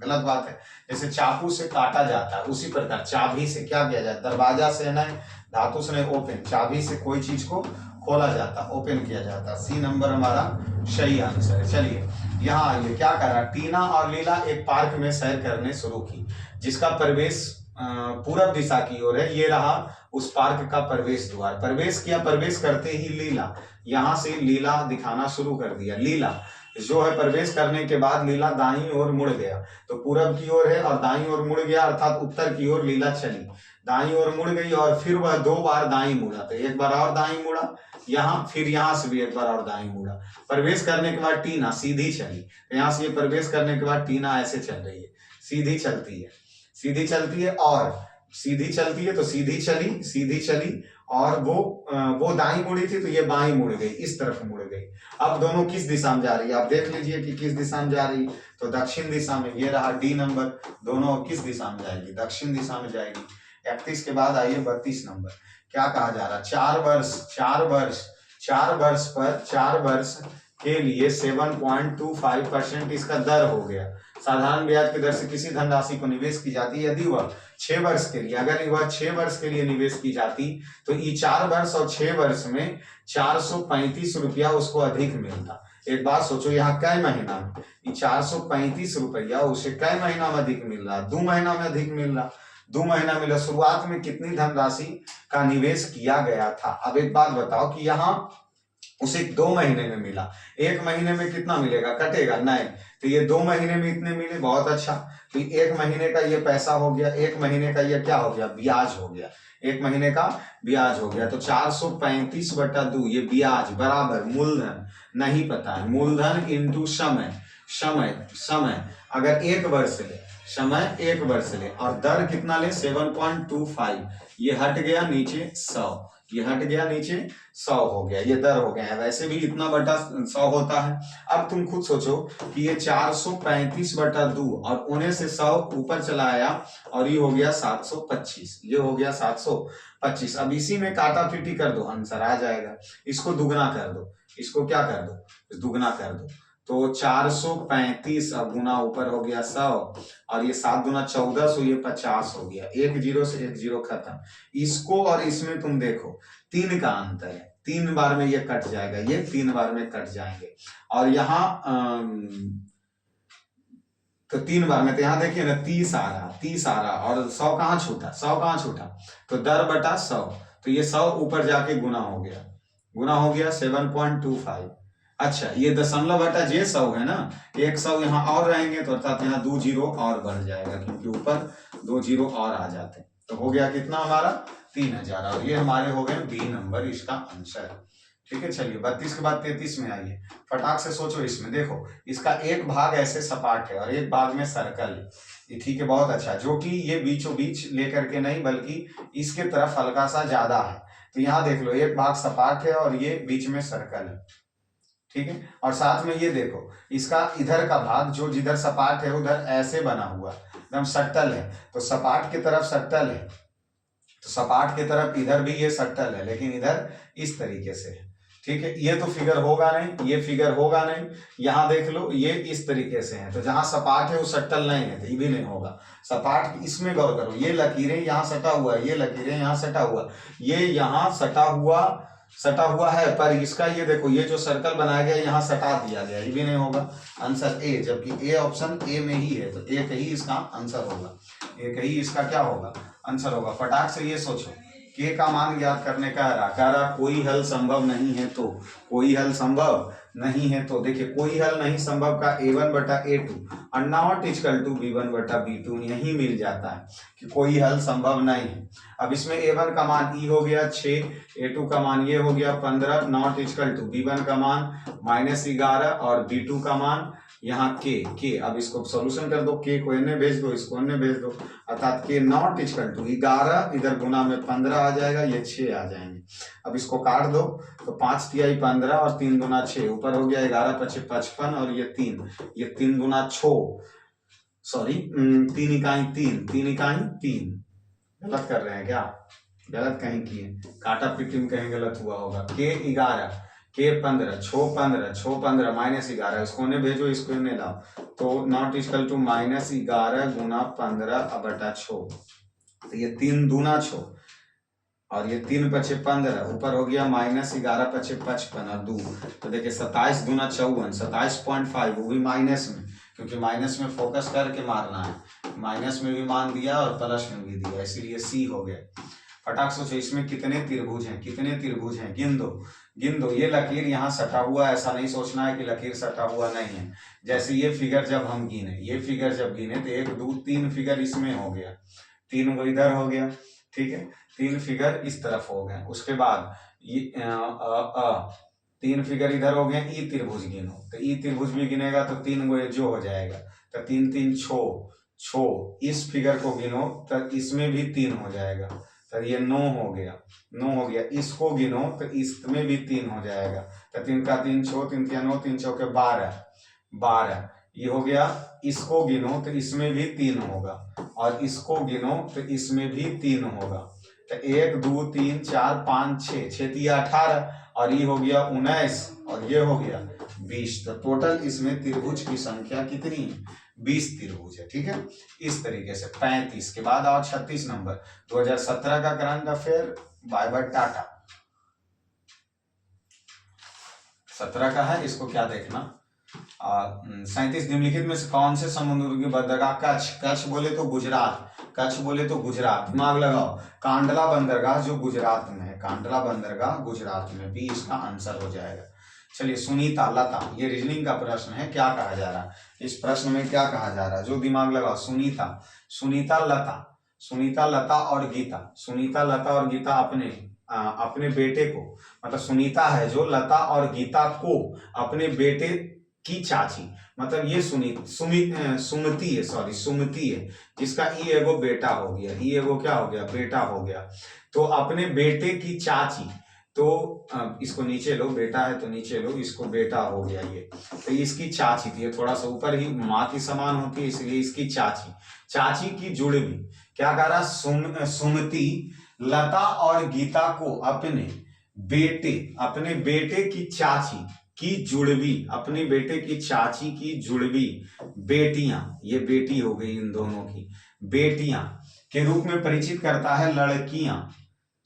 गलत बात है। जैसे चाकू से काटा जाता है, उसी प्रकार चाबी से क्या किया जाता है? दरवाजा से नहीं, धातु से नहीं, ओपन, चाबी से कोई चीज को खोला जाता, ओपन किया जाता। सी नंबर हमारा सही आंसर है। चलिए यहाँ आइए, क्या कर रहा, टीना और लीला एक पार्क में सैर करने शुरू की, जिसका प्रवेश पूरब दिशा की ओर है। ये रहा उस पार्क का प्रवेश द्वार। प्रवेश किया, प्रवेश करते ही लीला यहाँ से लीला दिखाना शुरू कर दिया। लीला जो है प्रवेश करने के बाद लीला दाईं ओर मुड़ गया, तो पूरब की ओर है और दाईं ओर मुड़ गया, अर्थात उत्तर की ओर लीला चली, दाईं ओर मुड़ गई और फिर वह 2 बार दाईं मुड़ा, तो एक बार और दाईं मुड़ा यहाँ, फिर यहाँ से भी एक बार और दाईं मुड़ा। प्रवेश करने के बाद टीना सीधी चली, तो यहाँ से ये प्रवेश करने के बाद टीना ऐसे चल रही है, सीधी चलती है, सीधी चलती है और सीधी चलती है, तो सीधी चली और वो दाईं मुड़ी थी तो ये बाईं मुड़ गई, इस तरफ मुड़ गई। अब दोनों किस दिशा में जा रही है, आप देख लीजिए कि किस दिशा में जा रही है, तो दक्षिण दिशा में। ये रहा डी नंबर, दोनों किस दिशा में जाएगी, दक्षिण दिशा में जाएगी। 31 के बाद आइए 32 नंबर, क्या कहा जा रहा है, 4 वर्ष के लिए 7.25% इसका दर हो गया। साधारण ब्याज की दर से किसी धनराशि को निवेश की जाती है यदि वह 6 वर्ष के लिए, अगर वह 6 वर्ष के लिए निवेश की जाती तो ये 4 वर्ष और 6 वर्ष में 435 रुपया उसको अधिक मिलता। एक बात सोचो, यहाँ कै महीना में ये 435 रुपया उसे कै महीना में अधिक मिल रहा, 2 महीना में अधिक मिल रहा, 2 महीना मिला। शुरुआत में कितनी धनराशि का निवेश किया गया था। अब एक बात बताओ कि यहाँ उसे 2 महीने में मिला, 1 महीने में कितना मिलेगा, कटेगा नहीं, तो ये 2 महीने में इतने मिले, बहुत अच्छा। तो 1 महीने का ये पैसा हो गया, 1 महीने का ये क्या हो गया, ब्याज हो गया, 1 महीने का ब्याज हो गया। तो 435/2 ये ब्याज बराबर मूलधन नहीं पता है, मूलधन इंटू समय, समय अगर 1 वर्ष ले, समय 1 वर्ष ले और दर कितना ले 7.25, ये हट गया नीचे 100, ये हट गया नीचे 100 हो गया, ये दर हो गया है। वैसे भी इतना बटा 100 होता है। अब तुम खुद सोचो कि ये 435/2 और उन्हें से 100 ऊपर चला आया और ये हो गया 725, ये हो गया 725। अब इसी में काटा पीटी कर दो, आंसर आ जाएगा। इसको दुगना कर दो, इसको क्या कर दो, दुगना कर दो, तो 435 अब गुना ऊपर हो गया 100 और ये 7 दूना 1400, ये 50 हो गया, 1 0 से 1 0 खत्म। इसको और इसमें तुम देखो 3 का अंतर है, 3 बार में ये कट जाएगा, ये 3 बार में कट जाएंगे और यहाँ तो 3 बार में, तो यहाँ देखिए ना 30 आ रहा और 100 कहाँ छूटा, 100 कहाँ छूटा, तो दर बटा 100, तो ये 100 ऊपर जाके गुना हो गया 7.25। अच्छा, ये दशमलव बटा जे 100 है ना, 100 यहाँ और रहेंगे तो अर्थात यहाँ 2 0 और बढ़ जाएगा, क्योंकि ऊपर 2 0 और आ जाते हैं। तो हो गया कितना हमारा 3000 और ये हमारे हो गए बी नंबर इसका आंसर। ठीक है, चलिए 32 के बाद 33 में आइए, फटाक से सोचो। इसमें देखो, इसका एक भाग ऐसे सपाट है और एक भाग में सर्कल है, ठीक है, बहुत अच्छा, जो कि ये बीचों बीच लेकर के नहीं बल्कि इसके तरफ हल्का सा ज्यादा है। तो यहाँ देख लो, एक भाग सपाट है और ये बीच में सर्कल है, ठीक है। और साथ में ये देखो, इसका इधर का भाग जो जिधर सपाट है उधर ऐसे बना हुआ एकदम सट्टल है, तो सपाट की तरफ सट्टल है, तो सपाट की तरफ इधर भी ये सट्टल है, लेकिन इधर इस तरीके से है, ठीक है। ये तो फिगर होगा नहीं, ये फिगर होगा नहीं। यहाँ देख लो, ये इस तरीके से है, तो जहां सपाट है वो सट्टल नहीं है, तो ये भी नहीं होगा सपाट। इसमें गौर करो, ये लकीरें यहाँ सटा हुआ है, ये लकीरें यहाँ सटा हुआ, ये यहाँ सटा हुआ है, पर इसका ये देखो, ये जो सर्कल बनाया गया यहाँ सटा दिया गया, ये भी नहीं होगा। आंसर ए, जबकि ए ऑप्शन ए में ही है, तो एक ही इसका आंसर होगा, एक ही इसका क्या होगा, आंसर होगा। फटाक से ये सोचो, के का मान ज्ञात करने का रहा, कोई हल संभव नहीं है, तो कोई हल संभव नहीं है, तो देखिए कोई हल नहीं संभव का a1/a2 और नॉट इक्वल टू b1/b2 यही मिल जाता है कि कोई हल संभव नहीं है। अब इसमें a1 का मान e हो गया 6, a2 का मान ये हो गया 15, नॉट इक्वल टू b1 का मान -11 और b2 का मान यहाँ के। अब इसको सॉल्यूशन कर दो, के को इन्हें भेज दो, इसको इन्हें भेज दो, अर्थात के नॉट इक्वल टू 11, इधर गुना में 15 आ जाएगा, ये 6 आ जाएंगे। अब इसको काट दो, तो 5 तिहाई 15 और 3 दूना 6, ऊपर हो गया 11 × 55 और ये 3 दूना 6, सॉरी 3 इकाई 3, गलत कर रहे हैं क्या, गलत कहीं किए, काटा पीटी में कहीं गलत हुआ होगा। के 11, के 15, छो 15 -11, इसको ने भेजो, इसको ने लाओ, तो नॉट इक्वल टू -11 गुना 15/6, तो ये 3 दूना 6 और ये 3 × 15, ऊपर हो गया -11 × 55 और 2, तो देखिए 27 दूना 54, 27.5, वो भी माइनस में, क्योंकि माइनस में फोकस करके मारना है, माइनस में भी मान दिया और प्लस में भी दिया, इसीलिए सी हो गया। फटाक सोचो इसमें कितने त्रिभुज हैं, कितने त्रिभुज हैं, गिन दो, गिन दो। ये लकीर यहाँ सटा हुआ है, ऐसा नहीं सोचना है कि लकीर सटा हुआ नहीं है। जैसे ये फिगर जब हम गिने, ये फिगर जब गिने तो 1 2 3 फिगर इसमें हो गया, 3 वो इधर हो गया, ठीक है, 3 फिगर इस तरफ हो गए। उसके बाद ये 3 फिगर इधर हो गए। ई त्रिभुज गिनो, तो ई त्रिभुज भी गिनेगा तो 3 गो जो हो जाएगा, तो 3 3 छो। इस फिगर को गिनो तो इसमें भी 3 हो जाएगा, तो ये 9 हो गया, 9 हो गया। इसको गिनो तो इसमें भी 3 हो जाएगा, तो 3 का 3 छो, 3 3 9, 3 चौके 12, 12 ये हो गया। इसको गिनो तो इसमें भी 3 होगा, और इसको गिनो तो इसमें भी 3 होगा। तो 1 2 3 4 5 6, 6 3 18, और ये हो गया 19, और ये हो गया 20। तो टोटल इसमें त्रिभुज की संख्या कितनी है? 20 त्रिभुज है, ठीक है। इस तरीके से 35 के बाद और 36 नंबर 2017 का current affair, bye bye tata. 17 का है, इसको क्या देखना। 37 निम्नलिखित में से कौन से समुद्र की बंदरगाह, कच्छ, कच्छ बोले तो गुजरात, कच्छ बोले तो गुजरात, दिमाग लगाओ। कांडला बंदरगाह जो गुजरात में है, कांडला बंदरगाह गुजरात में, भी इसका आंसर हो जाएगा। चलिए सुनीता, लता, ये रीजनिंग का प्रश्न है, क्या कहा जा रहा है इस प्रश्न में, क्या कहा जा रहा है, जो दिमाग लगाओ। सुनीता, सुनीता लता, सुनीता लता और गीता, सुनीता लता और गीता अपने बेटे को, मतलब सुनीता है जो लता और गीता को अपने बेटे की चाची, मतलब ये सुमति है, सॉरी सुमति है, जिसका ई एगो बेटा हो गया, ई एगो क्या हो गया, बेटा हो गया। तो अपने बेटे की चाची, तो इसको नीचे लो, बेटा है तो नीचे लो, इसको बेटा हो गया ये, तो इसकी चाची थी, थोड़ा सा ऊपर ही माँ की समान होती है, इसलिए इसकी चाची, चाची की जुड़वी, क्या कह रहा, सुमति लता और गीता को अपने बेटे की चाची की जुड़वी, अपने बेटे की चाची की जुड़वी बेटियां, ये बेटी हो गई इन दोनों की, बेटियां के रूप में परिचित करता है। लड़कियां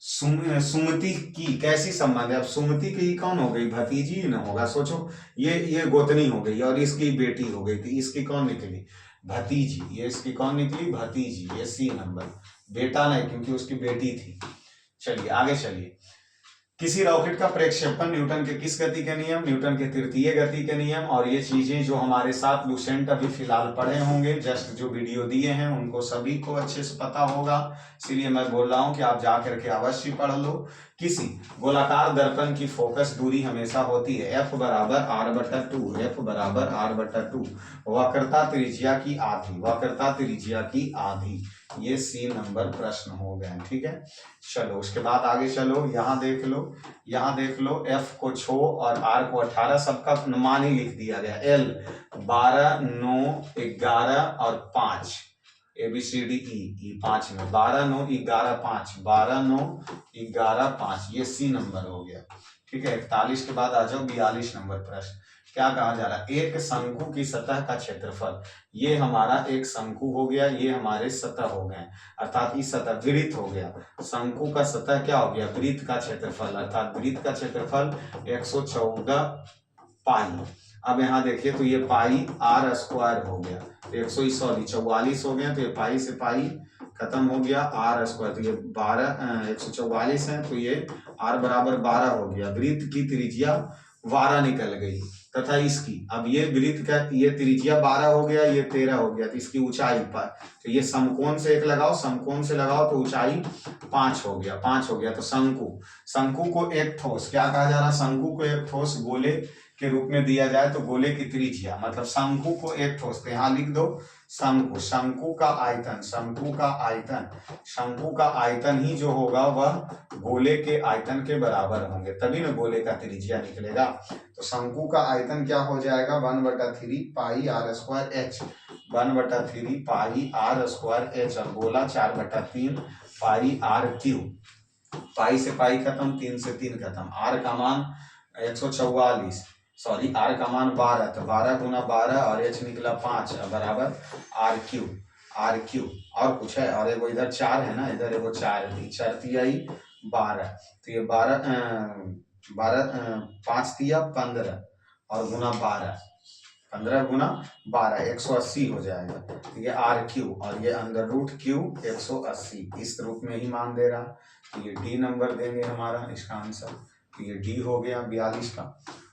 सुमति की कैसी संबंध है, अब सुमति की कौन हो गई, भतीजी न होगा, सोचो, ये गोतनी हो गई और इसकी बेटी हो गई, तो इसकी कौन निकली, भतीजी, ये इसकी कौन निकली, भतीजी, ये सी नंबर, बेटा नहीं क्योंकि उसकी बेटी थी। चलिए आगे चलिए। किसी रॉकेट का प्रक्षेपण न्यूटन के किस गति के नियम, न्यूटन के तृतीय गति के नियम, और ये चीजें जो हमारे साथ लुसेंट अभी फिलहाल पढ़े होंगे, जस्ट जो वीडियो दिए हैं उनको सभी को अच्छे से पता होगा, इसीलिए मैं बोल रहा हूं कि आप जा करके अवश्य पढ़ लो। किसी गोलाकार दर्पण की फोकस दूरी हमेशा होती है F बराबर R/2, F बराबर R/2, वक्रता त्रिज्या की आधी, वक्रता त्रिज्या की आधी, ये सी नंबर प्रश्न हो गए, ठीक है। चलो उसके बाद आगे चलो, यहाँ देख लो, यहाँ देख लो, F को 6 और R को 18, सबका मान ही लिख दिया गया, L 12 9 11 और 5, ABCDE 5 में 12 9 11 5, 12 9 11 5, ये सी नंबर हो गया, ठीक है। 41 के बाद आ जाओ 42 नंबर प्रश्न, क्या कहा जा रहा है, एक शंकु की सतह का क्षेत्रफल, ये हमारा एक शंकु हो गया, ये हमारे सतह हो गए, अर्थात इस सतह वृत्त हो गया, शंकु का सतह क्या हो गया, वृत्त का क्षेत्रफल, अर्थात वृत्त का क्षेत्रफल 114 पाई। अब यहाँ देखिए तो ये पाई R² हो गया, तो 144 हो गया, तो ये पाई से पाई खत्म हो गया, R², तो ये 144 है, तो ये R बराबर 12 हो गया, वृत्त की त्रिज्या 12 निकल गई, तथा इसकी, अब ये वृत्त का ये त्रिज्या 12 हो गया, ये 13 हो गया, तो इसकी ऊंचाई पर, तो ये समकोण से एक लगाओ, समकोण से लगाओ तो ऊंचाई 5 हो गया, 5 हो गया। तो शंकु को एक ठोस, क्या कहा जा रहा है, शंकु को एक ठोस गोले के रूप में दिया जाए तो गोले की त्रिज्या, मतलब शंकु को एक ठोस, तो यहाँ लिख दो शंकु का आयतन, शंकु का आयतन ही जो होगा वह गोले के आयतन के बराबर होंगे, तभी ना गोले का त्रिज्या निकलेगा। तो शंकु का आयतन क्या हो जाएगा, 1/3 पाई R²H, 1/3 पाई R²H, और गोला 4/3 पाई R3, पाई से पाई खत्म, 3 से 3 खत्म, R का मान 144, सॉरी R का मान 12, तो 12 गुना 12 और H निकला 5 बराबर R3, और कुछ है, और एगो इधर 4 है ना, इधर एगो 4 है, 4 तियाई 12, तो ये 12 5 तिया 15 और गुना 12, 15 गुना 12 180 हो जाएगा, तो ये R3, और ये √Q 180, इस रूप में ही मान दे रहा, ये डी नंबर देंगे हमारा इसका आंसर। तो ये डी हो गया 42 का।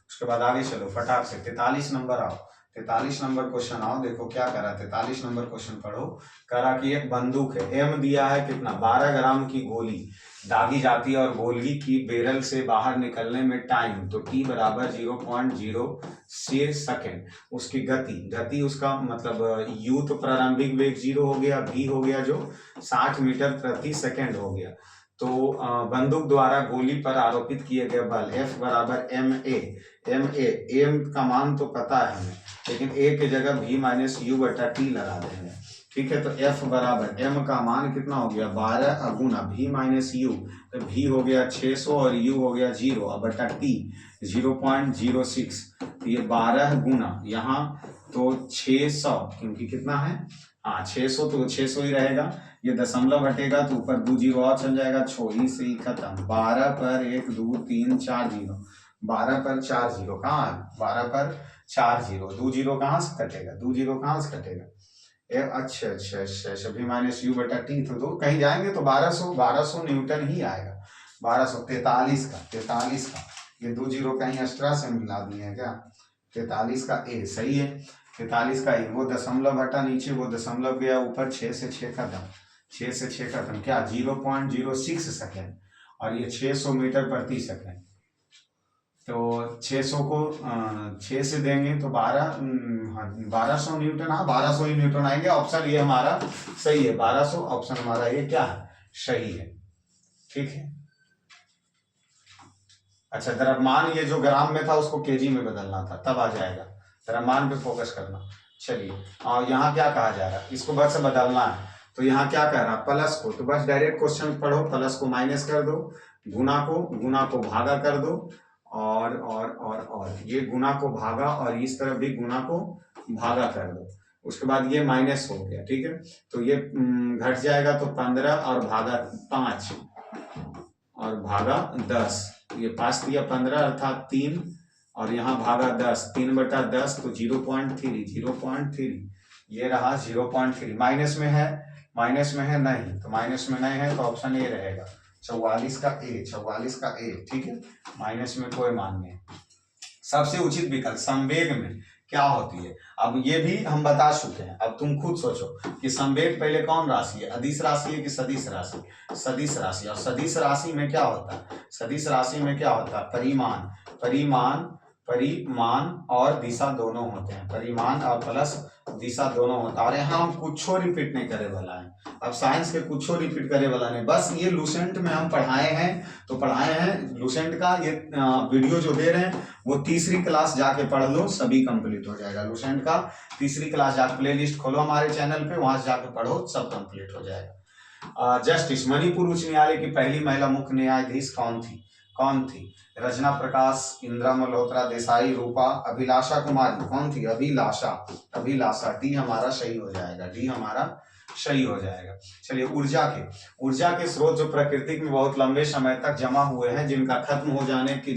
उसके बाद आगे चलो फटाक से 43 नंबर आओ। 43 नंबर क्वेश्चन आओ, देखो क्या करा। 43 नंबर क्वेश्चन पढ़ो। करा कि एक बंदूक है, एम दिया है कितना, 12 ग्राम की गोली दागी जाती है और गोली की बैरल से बाहर निकलने में टाइम, तो टी बराबर 0.06 सेकेंड। उसकी गति उसका मतलब यू तो प्रारंभिक वेग 0 हो गया, भी हो गया जो 60 मीटर प्रति सेकेंड हो गया। तो बंदूक द्वारा गोली पर आरोपित किए गए बल F बराबर एम का मान तो पता है हमें, लेकिन ए की जगह v माइनस यू बटा टी लगा देंगे। ठीक है, तो F बराबर m का मान कितना हो गया 12 गुना v माइनस यू, तो v हो गया 600 और u हो गया 0 और बटा t 0.06। तो ये 12 गुना यहाँ तो 600, क्योंकि कितना है 600, तो 600 ही रहेगा। ये दशमलव हटेगा तो ऊपर 2 जीरो और चल जाएगा, छोड़ी से ही खत्म। 12 पर 1 2 3 4 जीरो, 12 पर 4 जीरो कहाँ है, 12 पर 4 जीरो, 2 जीरो कहाँ से कटेगा, 2 जीरो कहाँ से कटेगा। अच्छा भी माइनस यू बटा टी, तो कहीं जाएंगे तो 1200 न्यूटन ही आएगा। 1243 का ये 2 जीरो कहीं एक्स्ट्रा से मिला दिए हैं क्या। 43 का ए सही है। 43 का ए, वो दशमलव हटा नीचे, वो दशमलव गया ऊपर, 6 से 6 खत्म, 6 से 6 खत्म, क्या 0.06 सेकेंड, और ये 600 मीटर प्रति सेकेंड। तो 600 को 6 से देंगे तो 1200 न्यूटन, 1200 ही न्यूटन आएंगे। ऑप्शन ये हमारा सही है, 1200 ऑप्शन हमारा ये क्या है, सही है। ठीक है, अच्छा द्रव्यमान ये जो ग्राम में था उसको केजी में बदलना था, तब आ जाएगा। द्रव्यमान पे फोकस करना। चलिए, और यहाँ क्या कहा जा रहा है, इसको बस बदलना है। तो यहाँ क्या कह रहा है, प्लस को तो बस डायरेक्ट क्वेश्चन पढ़ो, प्लस को माइनस कर दो, गुना को भागा कर दो, और ये गुना को भागा और इस तरफ भी गुना को भागा कर दो। उसके बाद ये माइनस हो गया। ठीक है, तो ये घट जाएगा, तो 15 और भागा 5 और भागा 10, ये 5 दिया 15 अर्थात 3, और यहाँ भागा 10, 3/10 तो 0.3, ये रहा 0.3। माइनस में है नहीं, तो माइनस में नहीं है तो ऑप्शन ए रहेगा 44 का ए। ठीक है, माइनस में कोई मान नहीं। सबसे उचित विकल्प संवेग में क्या होती है, अब ये भी हम बता चुके हैं। अब तुम खुद सोचो कि संवेग पहले कौन राशि है, अदिश राशि है कि सदिश राशि, सदिश राशि। और सदिश राशि में क्या होता है, सदिश राशि में क्या होता है, परिमाण और दिशा दोनों होते हैं, परिमाण और प्लस दिशा दोनों होता है। और यहाँ हम कुछ रिपीट नहीं करे वाला है, अब साइंस के कुछ रिपीट करे वाला नहीं, बस ये लूसेंट में हम पढ़ाए हैं। लूसेंट का ये वीडियो जो दे रहे हैं वो तीसरी क्लास जाके पढ़ लो, सभी कंप्लीट हो जाएगा। लूसेंट का तीसरी क्लास जाके प्ले लिस्ट खोलो हमारे चैनल पे, वहां से जाके पढ़ो, सब कंप्लीट हो जाएगा। जस्टिस, मणिपुर उच्च न्यायालय की पहली महिला मुख्य न्यायाधीश कौन थी? रचना प्रकाश, इंदिरा मल्होत्रा देसाई, रूपा, अभिलाषा कुमारी। कौन थी? अभिलाषा। डी हमारा सही हो जाएगा। चलिए, ऊर्जा के स्रोत जो प्रकृति में बहुत लंबे समय तक जमा हुए हैं, जिनका खत्म हो जाने की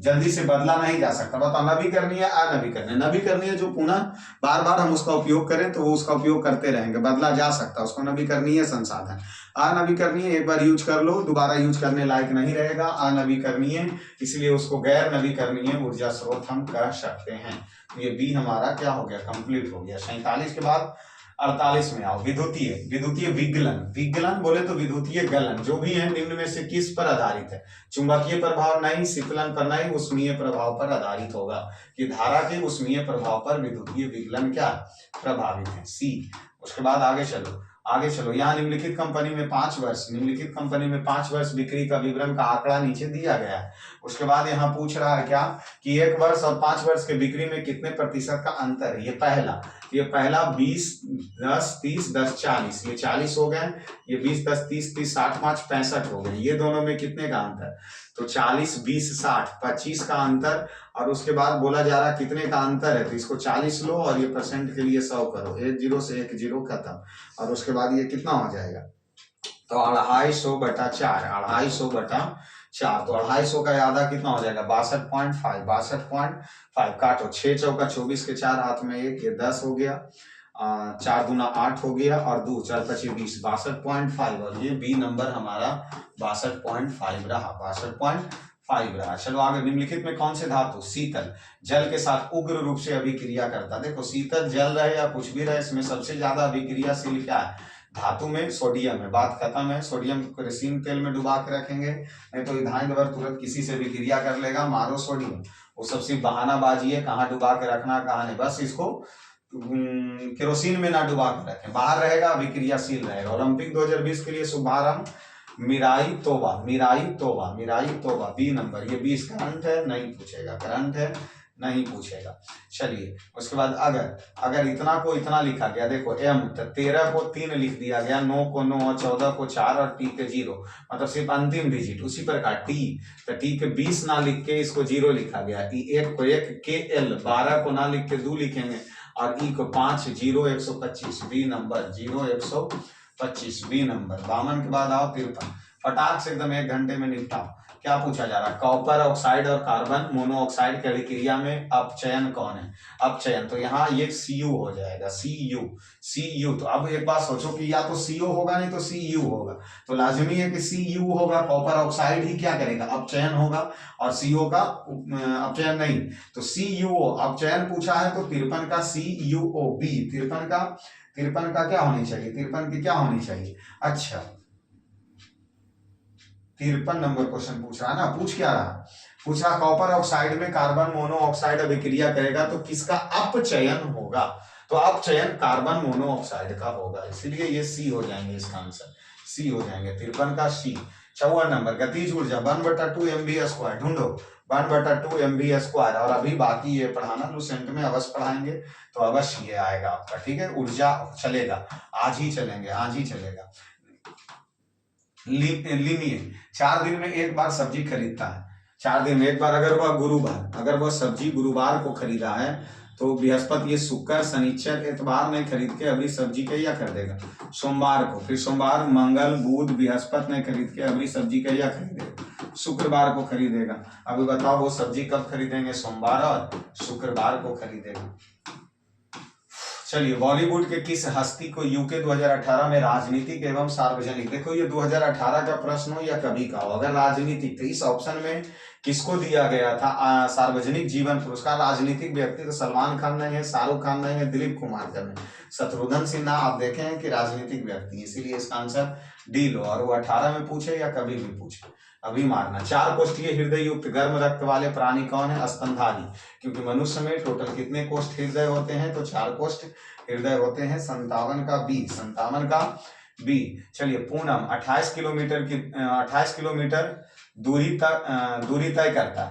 जल्दी से बदला नहीं जा सकता। बताओ, नवीकरणीय, अनवीकरणीय। नवीकरणीय जो पुनः बार बार हम उसका उपयोग करें तो वो उसका उपयोग करते रहेंगे, बदला जा सकता है, उसको नवीकरणीय संसाधन। अनवीकरणीय एक बार यूज कर लो, दोबारा यूज करने लायक नहीं रहेगा, अनवीकरणीय, इसलिए उसको गैर नवीकरणीय ऊर्जा स्रोत हम कह सकते हैं। ये बी हमारा क्या हो गया, कंप्लीट हो गया। 47 के बाद 48 में आओ, विद्युतीय विगलन बोले तो विद्युतीय गलन जो भी है निम्न में से किस पर आधारित है? चुंबकीय प्रभाव नहीं, शीतलन पर नहीं, उष्मीय प्रभाव पर आधारित होगा, कि धारा के उष्मीय प्रभाव पर विद्युतीय विगलन क्या प्रभावित है, सी। उसके बाद आगे चलो, यहाँ निम्नलिखित कंपनी में 5 वर्ष बिक्री का विवरण का आंकड़ा नीचे दिया गया है। उसके बाद यहाँ पूछ रहा है क्या, कि 1 वर्ष और 5 वर्ष के बिक्री में कितने प्रतिशत का अंतर है। ये पहला 20 10 30 10 40, ये 40 हो गए, ये 20 10 30 30 60 5 65 हो गए। ये दोनों में कितने का अंतर, तो 40 20 60 25 का अंतर। और उसके बाद बोला जा रहा कितने का अंतर है, तो इसको 40 लो और ये परसेंट के लिए 100 करो, 1 0 से 1 0 खत्म। और उसके बाद ये कितना हो जाएगा, तो 250/4, 250/4, तो 250 का आधा कितना हो जाएगा, 62.5 काटो, 6 चौका 24 के 4 हाथ में 1, ये 10 हो गया। 4 दूना 8 हो गया और 2 4 5 20, 62.5, और ये बी नंबर हमारा 62.5 रहा, 62.5 रहा। चलो आगे, निम्नलिखित में कौन से धातु शीतल जल के साथ उग्र रूप से अभिक्रिया करता है? देखो शीतल जल रहे या कुछ भी रहे, इसमें सबसे ज्यादा अभिक्रियाशील क्या है? धातु में सोडियम है, बात खत्म है। सोडियम को रेसिन तेल में डुबा के रखेंगे, नहीं तो इथाइन भर तुरंत किसी से भी क्रिया कर लेगा, मारो सोडियम। वो सब सिर्फ बहानाबाजी है, कहाँ डुबा के रखना कहाँ नहीं, बस इसको केरोसिन में ना डुबा के रखें, बाहर रहेगा अभिक्रियाशील रहेगा। ओलंपिक 2020 के लिए शुभारंभ मिराई तोबा, मिराई तोबा, मिराई तोबा, बी नंबर। ये 20 करंट है, नहीं पूछेगा, करंट है नहीं पूछेगा। चलिए उसके बाद अगर इतना को इतना लिखा गया, देखो एम तो 13 को 3 लिख दिया गया, 9 को 9, 14 को 4 और टी के 0, मतलब सिर्फ अंतिम डिजिट। उसी प्रकार टी, तो टी के 20 ना लिख के इसको 0 लिखा गया। ई 1 को 1, के एल 12 को ना लिख के 2 लिखेंगे, और ई को 5, 0 125, बी नंबर 0 125, बी नंबर। 52 के बाद आओ 53, फटाक से एकदम 1 घंटे में निपटाओ। क्या पूछा जा रहा है? कॉपर ऑक्साइड और कार्बन मोनोऑक्साइड की अभिक्रिया में अपचयन कौन है? अपचयन, तो यहाँ ये Cu हो जाएगा, Cu। तो अब एक बात सोचो कि या तो CO होगा नहीं तो Cu होगा, तो लाजमी है कि Cu होगा। कॉपर ऑक्साइड ही क्या करेगा? अपचयन होगा, और CO का अपचयन नहीं, तो CuO अपचयन पूछा है, तो 53 का CuO, बी 53 का क्या होनी चाहिए? 53 की क्या होनी चाहिए? अच्छा 53 नंबर क्वेश्चन पूछ रहा है ना। पूछ क्या रहा? पूछ रहा कॉपर ऑक्साइड में कार्बन मोनोऑक्साइड अभिक्रिया करेगा तो किसका अपचयन होगा? तो अपचयन कार्बन मोनोऑक्साइड का होगा, इसीलिए ये सी हो जाएंगे, इसका आंसर सी हो जाएंगे, 53 का सी। 54 नंबर, गतिज ऊर्जा 1/2 mv², ढूंढो 1/2 mv²। और अभी बाकी ये पढ़ाना, लुसेंट में अवश्य पढ़ाएंगे, तो अवश्य ये आएगा आपका, ठीक है। ऊर्जा चलेगा, आज ही चलेंगे, आज ही चलेगा। लिनिए 4 दिन में एक बार सब्जी खरीदता है, 4 दिन में एक बार। अगर वह सब्जी गुरुवार को खरीदा है तो बृहस्पति, ये शुक्र, शनिचर, इतवार नहीं खरीद के अभी सब्जी क्या कर देगा? सोमवार को। फिर सोमवार, मंगल, बुध, बृहस्पति नहीं खरीद के अभी सब्जी क्या खरीदेगा? शुक्रवार को खरीदेगा। अभी बताओ वो सब्जी कब खरीदेंगे? सोमवार और शुक्रवार को खरीदेगा। चलिए, बॉलीवुड के किस हस्ती को यूके 2018 में राजनीतिक एवं सार्वजनिक, देखो ये 2018 का प्रश्न हो या कभी का हो, अगर राजनीतिक, तो इस ऑप्शन में किसको दिया गया था सार्वजनिक जीवन पुरस्कार? राजनीतिक व्यक्ति तो सलमान खान नहीं है, शाहरुख खान नहीं है, दिलीप कुमार का नहीं, शत्रुघ्न सिन्हा। आप देखें हैं कि राजनीतिक व्यक्ति, इसीलिए इसका आंसर डी लो। और वो 18 में पूछे या कभी भी पूछे, अभी मारना। 4 कोष्ठीय हृदय युक्त गर्म रक्त वाले प्राणी कौन है? स्तनधारी, क्योंकि मनुष्य में टोटल कितने कोष्ठ हृदय होते हैं? तो 4 कोष्ठ हृदय होते हैं। 57 का बी, 57 का बी। चलिए, पूनम 28 किलोमीटर दूरी तय करता है,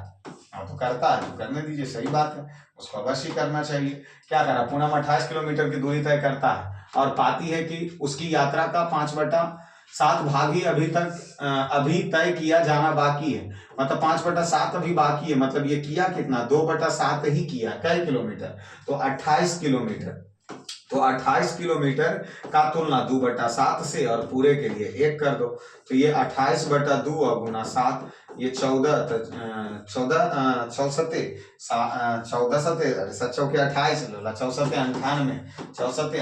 तो करता है, तो करने दीजिए, सही बात है, उसको अवश्य करना चाहिए। क्या करा? पूनम 28 किलोमीटर की दूरी तय करता है और पाती है कि उसकी यात्रा का 5/7 भाग ही अभी तय किया जाना बाकी है, मतलब 5/7 अभी बाकी है, मतलब ये किया कितना? 2/7 ही किया। कई किलोमीटर? तो 28 किलोमीटर। तो 28 किलोमीटर का तुलना 2/7 से और पूरे के लिए 1 कर दो, तो ये 28/2 और गुना 7, ये 14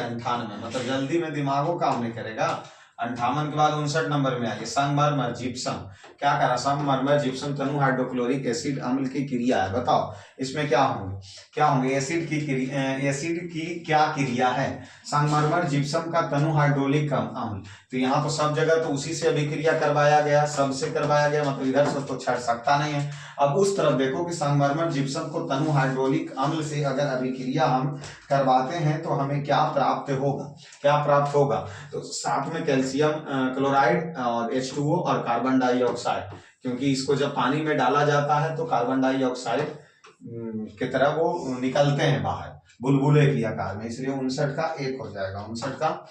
98, मतलब जल्दी में दिमागो काम नहीं करेगा। 58 के बाद 59 नंबर में आइए, संगमरमर जिप्सम। क्या करा? संगमरमर जिप्सम तनु हाइड्रोक्लोरिक एसिड अम्ल की क्रिया है, बताओ इसमें क्या होंगे? एसिड की क्या क्रिया है? संगमरमर जिप्सम का तनु हाइड्रोलिक अम्ल, तो यहाँ तो सब जगह तो उसी से अभिक्रिया करवाया गया, सबसे करवाया गया, मतलब इधर से तो छड़ सकता नहीं है। अब उस तरफ देखो कि संगमरमर जिप्सम को तनु हाइड्रोलिक अम्ल से अगर अभिक्रिया हम करवाते हैं तो हमें क्या प्राप्त होगा? तो साथ में कैल्शियम क्लोराइड और H2O और कार्बन डाइऑक्साइड, क्योंकि इसको जब पानी में डाला जाता है तो कार्बन डाइऑक्साइड की तरह वो निकलते हैं बाहर बुलबुले की आकार में, इसलिए 59 का 1 हो जाएगा, 59 का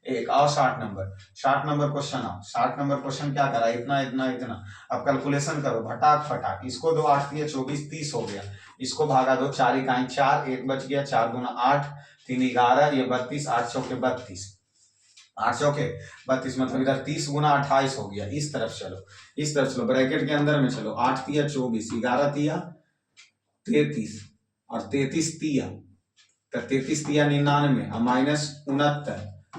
1। और 60 नंबर क्वेश्चन आओ। 60 नंबर क्वेश्चन क्या करा? इतना। अब कैलकुलेशन करो फटाक। इसको 2 8 दिए 24 30 हो गया, इसको भागा दो, 4 इकाई 4, 1 बच गया, 4 दूना 8, 3 11, ये 32, 8 चौके 32, 8 चौके 32, मतलब इधर 30 गुना 28 हो गया। इस तरफ चलो, ब्रैकेट के अंदर में चलो, 8 तिया 24, 11 तिया 33 और 33 तिया तो 33 या 99 और माइनस 69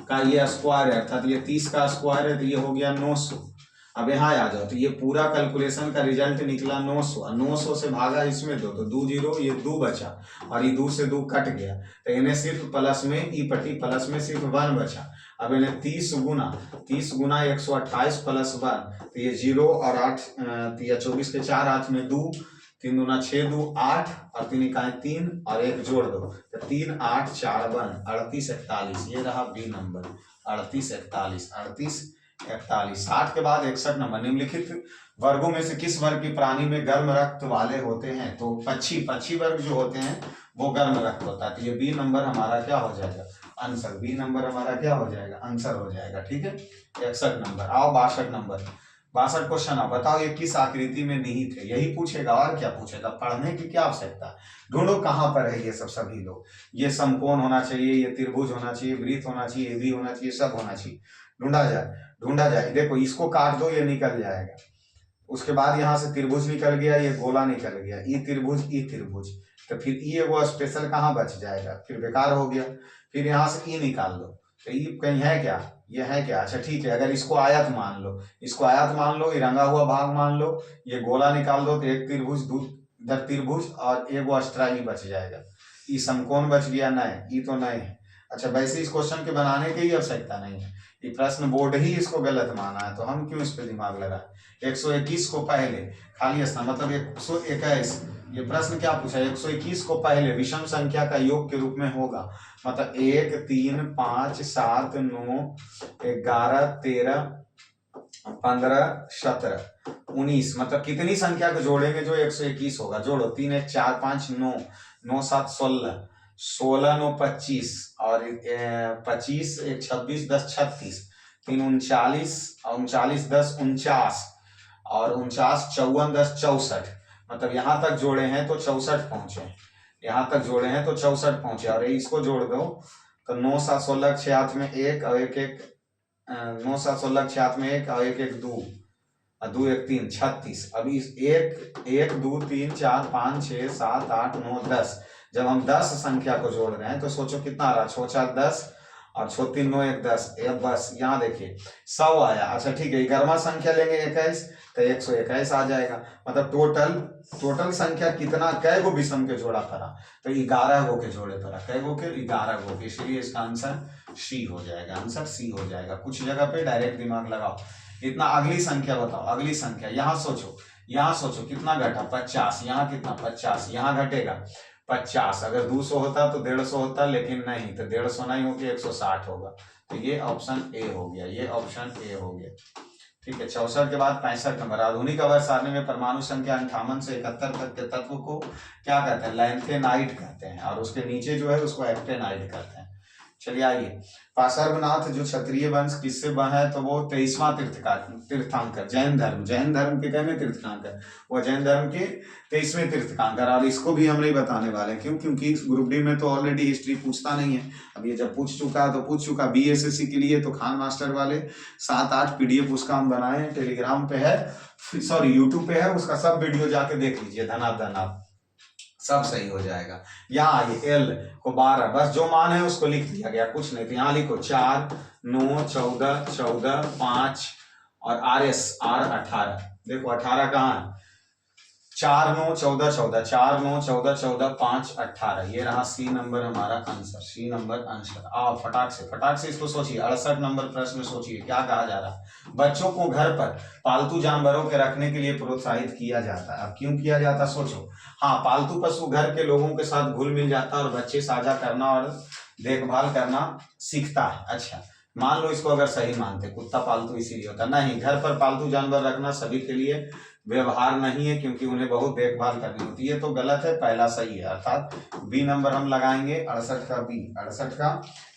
का ये स्क्वायर है, अर्थात ये 30 का स्क्वायर है, तो ये हो गया 900। अब यहाँ आ जाओ, तो ये पूरा कैलकुलेशन का रिजल्ट निकला 900, 900 से भागा इसमें 2, तो 2 0, ये 2 बचा और ये 2 से 2 कट गया, तो इन्हें सिर्फ प्लस में ई पट्टी प्लस में सिर्फ 1 बचा। अब इन्हें 30 गुना 128 प्लस 1, तो ये 0 और 8, या 24 के 4 हाथ में 2, 3 दूना 6, 2 8 और 3 इकाई 3 और 1 जोड़ दो, तो 3 8 4 1 38 41, ये रहा बी नंबर 38 41। 60 के बाद 61 नंबर, निम्नलिखित वर्गों में से किस वर्ग की प्राणी में गर्म रक्त वाले होते हैं? तो पक्षी वर्ग जो होते हैं वो गर्म रक्त होता है, तो ये बी नंबर हमारा क्या हो जाएगा? आंसर। बी नंबर हमारा क्या हो जाएगा? आंसर हो जाएगा। ठीक है, 61 नंबर। आओ 62 नंबर। 62 क्वेश्चन है, बताओ ये किस आकृति में निहित है? यही पूछेगा और क्या पूछेगा, पढ़ने की क्या आवश्यकता। ढूंढो कहाँ पर है ये सब सभी लोग। ये समकोण होना चाहिए, ये त्रिभुज होना चाहिए, वृत्त होना चाहिए, ये भी होना चाहिए, सब होना चाहिए। ढूंढा जाए। देखो इसको काट दो, ये निकल जाएगा। उसके बाद यहाँ से त्रिभुज निकल गया, ये गोला निकल गया, ई त्रिभुज, तो फिर ई वो स्पेशल कहाँ बच जाएगा, फिर बेकार हो गया। फिर यहाँ से ई निकाल दो, तो ई कहीं है क्या? ये है क्या? अच्छा ठीक है, अगर इसको आयत मान लो, ये रंगा हुआ भाग मान लो, ये गोला निकाल दो, तो एक त्रिभुज, इधर त्रिभुज और एक वो अस्ट्रा ई बच जाएगा। ई समकोण बच गया, नहीं ई तो नहीं है। अच्छा वैसे इस क्वेश्चन के बनाने की आवश्यकता नहीं है, ये प्रश्न बोर्ड ही इसको गलत माना है, तो हम क्यों इस पे दिमाग लगाए। 121 को पहले खाली स्थान मतलब 121, ये प्रश्न क्या पूछा? 121 को पहले विषम संख्या का योग के रूप में होगा, मतलब 1 3 5 7 9 11 13 15 17 19, मतलब कितनी संख्या को जोड़ेंगे जो 121 होगा? जोड़ो, 3 1 4 5 9 9 7 16 16 9 25 और 25 1 26 10 36 3 39 और 39 10 49 और 49 54 10 64, मतलब यहाँ तक जोड़े हैं तो 64 पहुंचे, यहाँ तक जोड़े हैं तो 64 पहुंचे। और इसको जोड़ दो तो 9 7 16 6 8 में 1 और 1 1 9 7 16 6 8 में 1 और 1 1 2 और 2 1 3 36। अभी 1 1 2 3 4 5 6 7 8 9 10, जब हम 10 संख्या को जोड़ रहे हैं तो सोचो कितना आ रहा? 6 4 10 और 6 3 9 1 10, बस यहाँ देखिए 100 आया। अच्छा ठीक है, 11वां संख्या लेंगे 21, तो 121 आ जाएगा। मतलब टोटल संख्या कितना, कै गो विषम के जोड़ा पड़ा? तो 11 गो के जोड़े पड़ा। कै गो के? 11 गो के, इसलिए इसका आंसर सी हो जाएगा। आंसर सी हो जाएगा। कुछ जगह पे डायरेक्ट दिमाग लगाओ। इतना अगली संख्या बताओ, अगली संख्या यहाँ सोचो कितना घटा? 50। यहाँ कितना? 50। यहाँ घटेगा 50। अगर 200 होता तो 150 होता, लेकिन नहीं, तो 150 नहीं होगी, 160 होगा। तो ये ऑप्शन ए हो गया, ये ऑप्शन ए हो गया। ठीक है, 64 के बाद 65 नंबर। आधुनिक अवर सारणी में परमाणु संख्या 58 से 71 तक के तत्व को क्या कहते हैं? लैंथेनाइड कहते हैं, और उसके नीचे जो है उसको एक्टेनाइड कहते हैं। चलिए आइए, पार्श्वनाथ जो क्षत्रिय वंश किससे बना है? तो वो 23वां तीर्थंकर, जैन धर्म के कहने तीर्थंकर, वो जैन धर्म के 23वें तीर्थंकर। और इसको भी हम नहीं बताने वाले, क्यों? क्योंकि ग्रुप डी में तो ऑलरेडी हिस्ट्री पूछता नहीं है। अब ये जब पूछ चुका है तो पूछ चुका। BSSC के लिए तो खान मास्टर वाले 7-8 PDF उसका हम बनाए हैं, टेलीग्राम पे है, सॉरी यूट्यूब पे है, उसका सब वीडियो जाके देख लीजिए, धनाधन सब सही हो जाएगा। यहाँ आइए, एल को 12, बस जो मान है उसको लिख दिया गया, कुछ नहीं। तो यहाँ लिखो 4 9 14 14 5 और RS 18। देखो 18 कहाँ है? 4 9 14 14 4 9 14 14 5 18, ये रहा सी नंबर हमारा आंसर। C number answer. आओ फटाक से इसको सोचिए। 68 नंबर प्रश्न सोचिए, क्या कहा जा रहा है? बच्चों को घर पर पालतू जानवरों के रखने के लिए प्रोत्साहित किया जाता है। अब क्यों किया जाता? सोचो। हाँ, पालतू पशु घर के लोगों के साथ घुल मिल जाता है और बच्चे साझा करना और देखभाल करना सीखता है। अच्छा मान लो इसको अगर सही मानते, कुत्ता पालतू इसीलिए होता नहीं। घर पर पालतू जानवर रखना सभी के लिए व्यवहार नहीं है, क्योंकि उन्हें बहुत देखभाल करनी होती है। तो गलत है, पहला सही है, अर्थात बी नंबर हम लगाएंगे। 68 का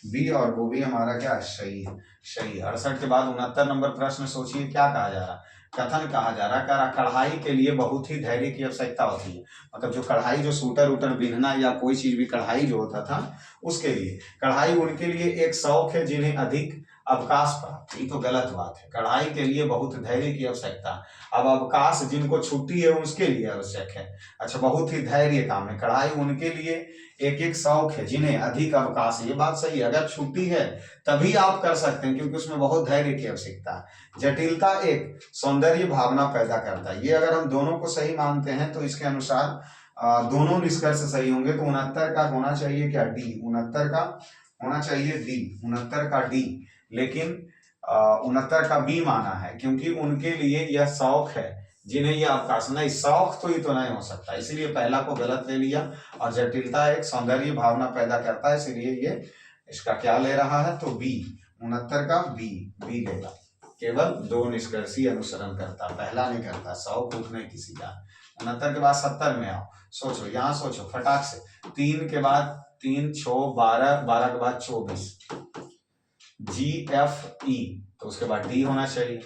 बी और वो भी हमारा क्या सही है? 68 के बाद 69 नंबर प्रश्न सोचिए, क्या कहा जा रहा? कथन कहा जा रहा है कढ़ाई के लिए बहुत ही धैर्य की आवश्यकता होती है। मतलब जो कढ़ाई, जो सूटर उटर बिनना या कोई चीज भी कढ़ाई जो होता था, उसके लिए कढ़ाई उनके लिए एक शौक है जिन्हें अधिक अवकाश प्राप्त, ये तो गलत बात है। कढ़ाई के लिए बहुत धैर्य की आवश्यकता। अब अवकाश जिनको छुट्टी है उसके लिए आवश्यक है। अच्छा, बहुत ही धैर्य काम है। कढ़ाई उनके लिए एक एक शौक है जिन्हें अधिक अवकाश है। ये बात सही है, अगर छुट्टी है तभी आप कर सकते हैं क्योंकि उसमें बहुत धैर्य की आवश्यकता है। जटिलता एक सौंदर्य भावना पैदा करता है। ये अगर हम दोनों को सही मानते हैं तो इसके अनुसार दोनों निष्कर्ष सही होंगे। तो 69 का होना चाहिए क्या, डी। 69 का होना चाहिए डी, 69 का डी। लेकिन 69 का बी माना है क्योंकि उनके लिए यह शौक है जिन्हें यह अवकाश नहीं। शौक तो ये तो नहीं हो सकता, इसलिए पहला को गलत ले लिया। और जटिलता एक सौंदर्य भावना पैदा करता है, इसलिए ये इसका क्या ले रहा है, तो बी। 69 का बी, बी लेगा। केवल दो निष्कर्षीय अनुसरण करता, पहला नहीं करता। शौक उठ नहीं किसी का। 69 के बाद 70 में आओ। सोचो, यहाँ सोचो फटाक से। 3 के बाद 3 6 12, 12 के बाद 24, जी एफ ई, तो उसके बाद डी होना चाहिए,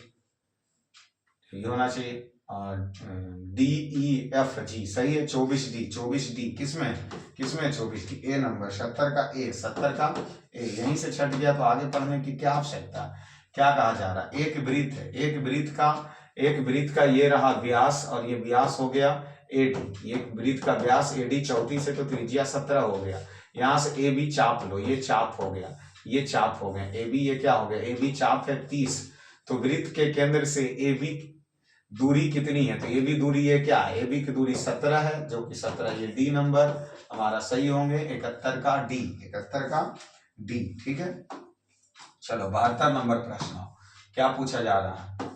डी होना चाहिए। और डी ई एफ जी, सही है। 24 डी, 24 डी किसमें 24 डी, ए नंबर। 70 का ए, 70 का ए। यहीं से छट गया तो आगे पढ़ने की क्या आवश्यकता। क्या कहा जा रहा है, एक वृत्त है, एक वृत्त का ये रहा व्यास और ये व्यास हो गया एडी। एक वृत्त का व्यास एडी 34 है तो त्रिज्या 17 हो गया। यहाँ से ए बी चाप लो, ये चाप हो गया, ये चाप हो गया। ए बी ये क्या हो गया, ए बी चाप है 30। तो वृत्त के केंद्र से ए बी दूरी कितनी है, तो ए बी दूरी ये क्या है, ए बी की दूरी 17 है, जो कि 17, ये डी नंबर हमारा सही होंगे। 71 का डी, 71 का डी। ठीक है, चलो 72 नंबर प्रश्न क्या पूछा जा रहा है।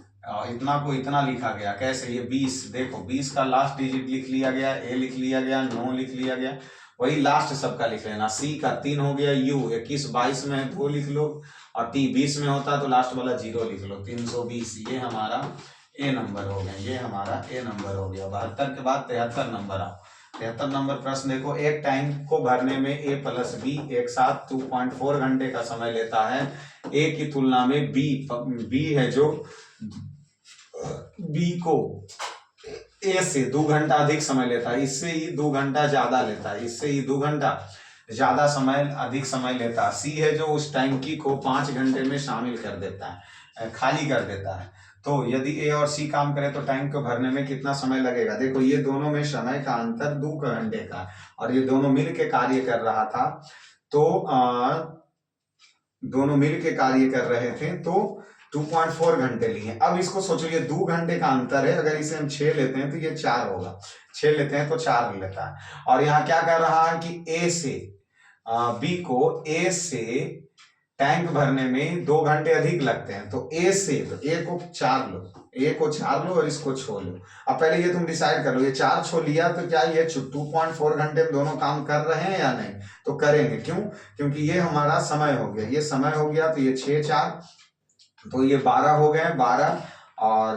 इतना को इतना लिखा गया कैसे, ये 20, देखो 20 का लास्ट डिजिट लिख लिया गया, ए लिख लिया गया, 9 लिख लिया गया, वही लास्ट सबका लिख लेना। सी का 3 हो गया, यू 21 22 में 2 लिख लो, और टी 20 में होता तो लास्ट वाला 0 लिख लो। 320 ये हमारा ए नंबर हो गया, ये हमारा ए नंबर हो गया। 72 के बाद 73 नंबर आओ। 73 नंबर प्रश्न देखो, एक टैंक को भरने में ए प्लस बी एक साथ 2.4 घंटे का समय लेता है। ए की तुलना में बी है जो बी को ए से 2 घंटा अधिक समय लेता है, इससे ही 2 घंटा ज्यादा लेता है, इससे ही 2 घंटा ज्यादा समय अधिक समय लेता है। सी है जो उस टैंकी को 5 घंटे में शामिल कर देता है, खाली कर देता है। तो यदि ए और सी काम करे तो टैंक को भरने में कितना समय लगेगा। देखो ये दोनों में समय का अंतर 2 घंटे का, और ये दोनों मिल के कार्य कर रहा था, तो दोनों मिल के कार्य कर रहे थे तो 2.4 घंटे लिए। अब इसको सोचो, ये 2 घंटे का अंतर है, अगर इसे हम 6 लेते हैं तो ये 4 होगा, 6 लेते हैं तो 4 लेता है। और यहाँ क्या कर रहा है कि ए से बी को ए से टैंक भरने में 2 घंटे अधिक लगते हैं, तो ए से, तो ए को 4 लो, ए को 4 लो और इसको छो लो। अब पहले ये तुम डिसाइड कर लो, ये 4 छो लिया तो क्या ये 2.4 घंटे में दोनों काम कर रहे हैं या नहीं, तो करेंगे। क्यों, क्योंकि ये हमारा समय हो गया, ये समय हो गया, तो ये 6 4, तो ये 12 हो गए, 12 और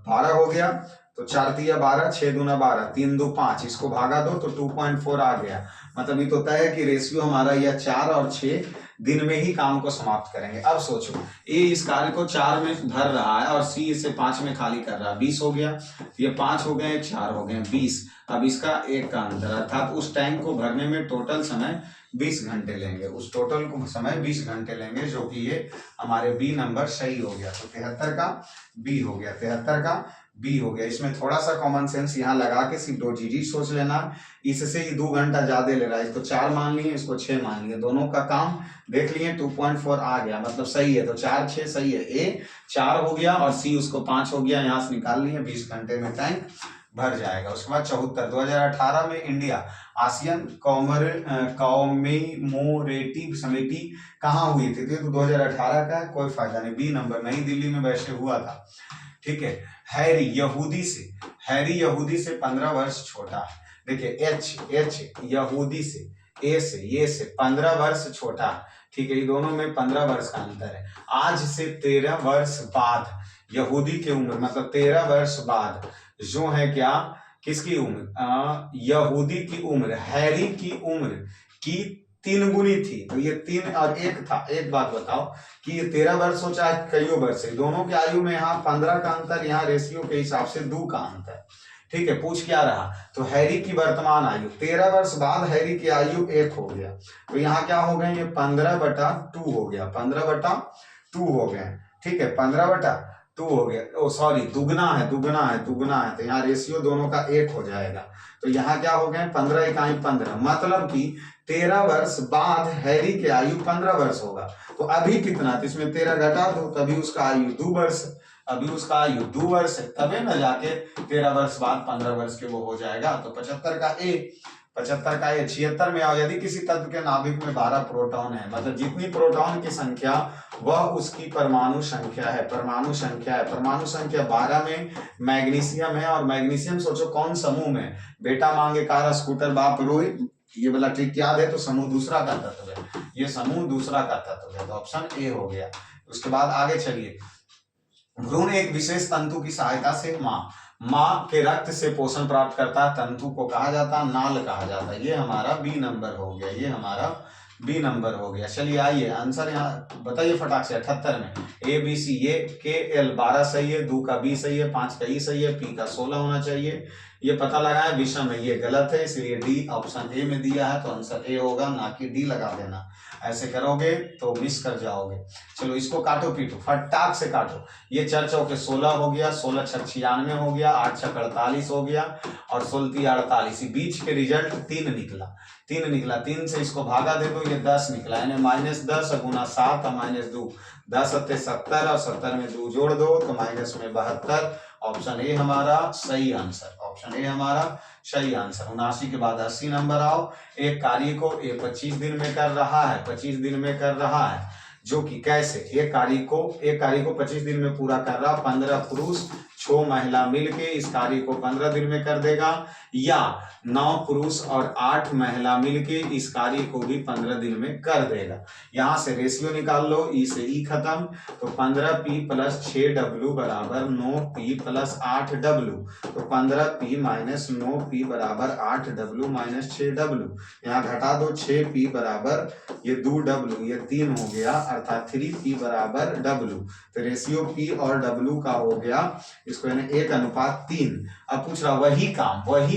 12 हो गया, तो 4 तिया 12, 6 दूना 12, 3 2 5, इसको भागा दो तो 2.4 आ गया। मतलब ये तो तय है कि रेशियो हमारा यह 4 और 6 दिन में ही काम को समाप्त करेंगे। अब सोचो, ए इस कार्य को 4 में भर रहा है और सी इसे 5 में खाली कर रहा है, 20 हो गया, ये 5 हो गए, 4 हो गए, 20। अब इसका एक का अंतर, अर्थात उस टैंक को भरने में टोटल समय 20 घंटे लेंगे, उस टोटल को समय 20 घंटे लेंगे, जो कि ये हमारे बी नंबर सही हो गया। तो 73 का बी हो गया, 73 का बी हो गया। इसमें थोड़ा सा कॉमन सेंस यहाँ लगा के सिर्फ 2 चीज सोच लेना, इससे ही 2 घंटा ज्यादा ले रहा है, इसको 4 मान लिए, इसको 6 मान लिए, दोनों का काम देख लिए, 2.4 आ गया, मतलब सही है। तो 4 6 सही है, ए 4 हो गया और सी उसको 5 हो गया, यहाँ से निकाल लिए, 20 घंटे में टैंक भर जाएगा। उसके बाद 74, 2018 में इंडिया आसियान कॉमेमोरेटिव समिति कहाँ हुई थी, तो 2018 का कोई फायदा नहीं, बी नंबर, नई दिल्ली में वैसे हुआ था। ठीक है, हैरी यहूदी से 15 वर्ष छोटा है। देखिए एच यहूदी से, ए से, ये से 15 वर्ष छोटा है। ठीक है, ये दोनों में 15 वर्ष का अंतर है। आज से 13 वर्ष बाद यहूदी की उम्र, मतलब 13 वर्ष बाद जो है क्या, किसकी उम्र, यहूदी की उम्र हैरी की उम्र की 3 गुनी थी। तो ये 3 और 1 था। एक बात बताओ कि ये 13 वर्ष हो चाहे कईयों वर्ष है, दोनों की आयु में यहाँ 15 का अंतर, यहाँ रेशियो के हिसाब से 2 का अंतर। ठीक है, पूछ क्या रहा, तो हैरी की वर्तमान आयु 13 वर्ष बाद हैरी की आयु 1 हो गया, तो यहाँ क्या हो गया, ये 15/2 हो गया, 15/2 2 हो गए, ठीक है, 15/2 हो गया, ओ सॉरी दुगना है, तो यहाँ रेशियो दोनों का 1 हो जाएगा। तो यहाँ क्या हो गए 15 इकाई 15, मतलब कि 13 वर्ष बाद हैरी की आयु 15 वर्ष होगा। तो अभी कितना, तो इसमें 13 घटा दो, तभी उसका आयु 2 वर्ष, अभी उसका आयु 2 वर्ष है, तबे न जाके 13 वर्ष बाद 15 वर्ष के वो हो जाएगा। तो 75 का ए, 76 में आओ, यदि किसी तत्व के नाभिक में 12 प्रोटॉन है, मतलब जितनी प्रोटॉन की संख्या वह उसकी परमाणु संख्या है, परमाणु संख्या 12 में मैग्नीशियम है, और मैग्नीशियम सोचो कौन समूह में, बेटा मांगे कार स्कूटर बाप रोए, ये वाला ट्रिक याद है, तो समूह दूसरा का तत्व है, ये समूह दूसरा का तत्व है, तो ऑप्शन ए हो गया। उसके बाद आगे चलिए, भ्रूण एक विशेष तंतु की सहायता से माँ के रक्त से पोषण प्राप्त करता है, तंतु को कहा जाता है, नाल कहा जाता है। ये हमारा बी नंबर हो गया, ये हमारा बी नंबर हो गया। चलिए आइए आंसर यहाँ बताइए फटाक से। 78 में ए बी सी, ये के एल 12 सही है, 2 का बी सही है, 5 का ई सही है, पी का 16 होना चाहिए, ये पता लगाया। विषम है, ये गलत है, इसलिए डी ऑप्शन ए में दिया है, तो आंसर ए होगा, ना कि डी लगा देना। ऐसे करोगे तो मिस कर जाओगे। चलो इसको काटो पीटो, फटाक से काटो। ये 4 चौके 16 हो गया, 16 छक 96 हो गया, 8 छक 48 हो गया, और 16 48, बीच के रिजल्ट 3 निकला, 3 से इसको भागा दे दो, ये 10 निकला, यानी -10 गुना 7 और -2, 10 × 70, और 70 में 2 जोड़ दो तो माइनस में 72। ऑप्शन ए हमारा सही आंसर, ऑप्शन ए हमारा सही आंसर। 79 के बाद 80 नंबर आओ। एक कार्य को ए 25 दिन में कर रहा है, 25 दिन में कर रहा है, जो कि कैसे, एक कार्य को 25 दिन में पूरा कर रहा, 15 पुरुष 6 महिला मिलके इस कार्य को 15 दिन में कर देगा, या 9 पुरुष और 8 महिला मिलके इस कार्य को भी 15 दिन में कर देगा। यहां से रेशियो निकाल लो, ई से ई खत्म, तो 15p + 6w = 9p + 8w, तो 15p - 9p = 8w - 6w। यहाँ घटा दो, 6p = ये 2w, ये 3 हो गया, अर्थात 3p = w, तो रेशियो p और w का हो गया, इसको यानी 1:3। अब पूछ रहा वही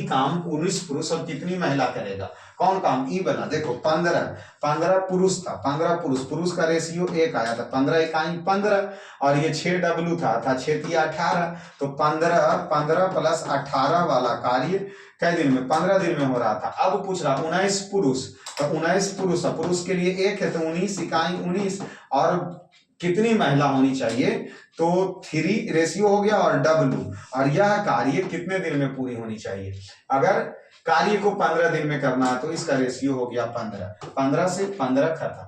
काम 19 पुरुष और कितनी महिला करेगा, कौन काम, ई बना। देखो 15 पुरुष था, 15 पुरुष का रेशियो 1 आया था, 15 इकाई 15, और ये 6w था 6 × 18, तो 15 + 18 वाला कार्य कै दिन में, 15 दिन में हो रहा था। अब पूछ रहा 19 पुरुष, तो 19 पुरुष के लिए 1 है, तो 19 इकाई 19, और कितनी महिला होनी चाहिए, तो 3 रेशियो हो गया, और w, और यह कार्य कितने दिन में पूरी होनी चाहिए। अगर कार्य को 15 दिन में करना है तो इसका रेशियो हो गया 15 से 15 खत्म,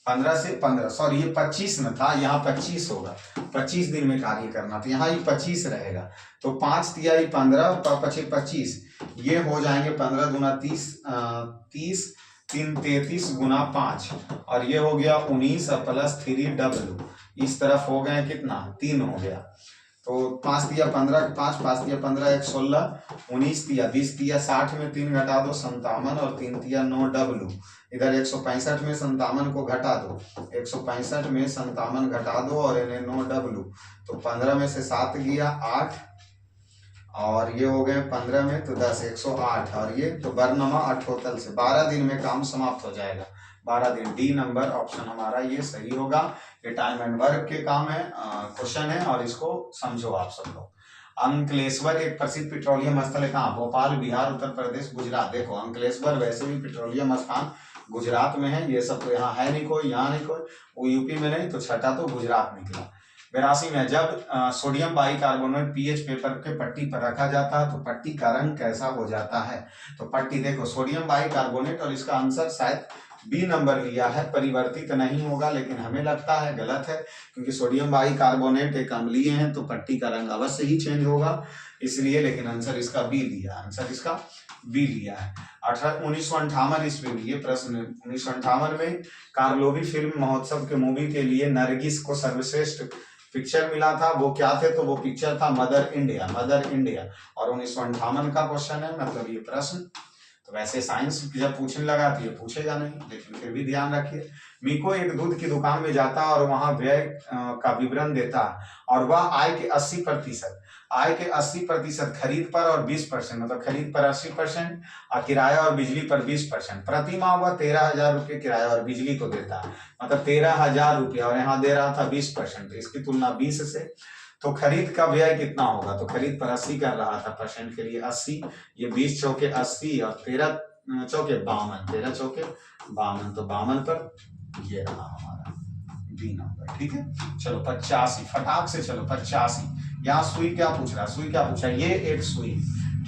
15 से 15, सॉरी ये 25 में था, यहाँ 25 होगा, 25 दिन में कार्य करना, तो यहाँ ये 25 रहेगा, तो 5 × 15 = 25, ये हो जाएंगे 15 × 30, 30, 3 33 × 5, और ये हो गया 19 + 3w, इस तरफ हो गए कितना, 3 हो गया, तो 5 × 15 5, 5 × 15 116, 19 × 20 × 60 में 3 घटा दो 57, और 3 × 9w, इधर 165 में 57 को घटा दो, 165 में 57 घटा दो, और इन्हें 9w, तो 15 में से 7 गया 8, और ये हो गए 15 में तो 10, 108, और ये तो बरनमा अठोतल से 12 दिन में काम समाप्त हो जाएगा, 12 दिन। डी नंबर ऑप्शन हमारा ये सही होगा। ये टाइम एंड वर्क के काम है, क्वेश्चन है, और इसको समझो आप सब लोग। अंकलेश्वर एक प्रसिद्ध पेट्रोलियम स्थल है, कहाँ, भोपाल, बिहार, उत्तर प्रदेश, गुजरात। देखो अंकलेश्वर वैसे भी पेट्रोलियम स्थान गुजरात में है, ये सब तो यहाँ है नहीं कोई, यहाँ नहीं कोई, वो यूपी में नहीं, तो छठा तो गुजरात निकला। 82 में जब सोडियम बाइकार्बोनेट पीएच पेपर के पट्टी पर रखा जाता है तो पट्टी का रंग कैसा हो जाता है, तो पट्टी देखो सोडियम बाइकार्बोनेट, और इसका आंसर शायद बी नंबर लिया है, परिवर्तित नहीं होगा, लेकिन हमें लगता है गलत है, क्योंकि सोडियम बाइकार्बोनेट एक अम्लीय है, तो पट्टी का रंग अवश्य ही चेंज होगा, इसलिए, लेकिन आंसर इसका बी लिया, आंसर इसका बी लिया है। 1958 ईस्वी में ये प्रश्न, 1958 में कार्लोवी फिल्म महोत्सव के मूवी के लिए नरगिस को सर्वश्रेष्ठ पिक्चर मिला था, वो क्या थे, तो वो पिक्चर था मदर इंडिया, और 1958 का क्वेश्चन है, मतलब ये प्रश्न। तो वैसे साइंस जब पूछने लगा तो ये पूछेगा नहीं, लेकिन फिर भी ध्यान रखिए। मीको एक दूध की दुकान में जाता और वहां व्यय का विवरण देता, और वह आय के 80% आय के 80% खरीद पर और 20% मतलब खरीद पर 80% और किराया और बिजली पर 20%। प्रति माह वह 13,000 रुपये किराया और बिजली को देता है, मतलब 13,000 रुपया, और यहाँ दे रहा था 20%, तो इसकी तुलना 20 से। तो खरीद का व्यय कितना होगा, तो खरीद पर 80 कर रहा था, परसेंट के लिए 80, ये 20 चौके 80 और 13 चौके 52, 13 चौके 52, तो 52 पर ये रहा हमारा बी नंबर। ठीक है, चलो 85 फटाक से, चलो 85। यहाँ सुई क्या पूछ रहा है, सुई क्या पूछा है, ये एक सुई,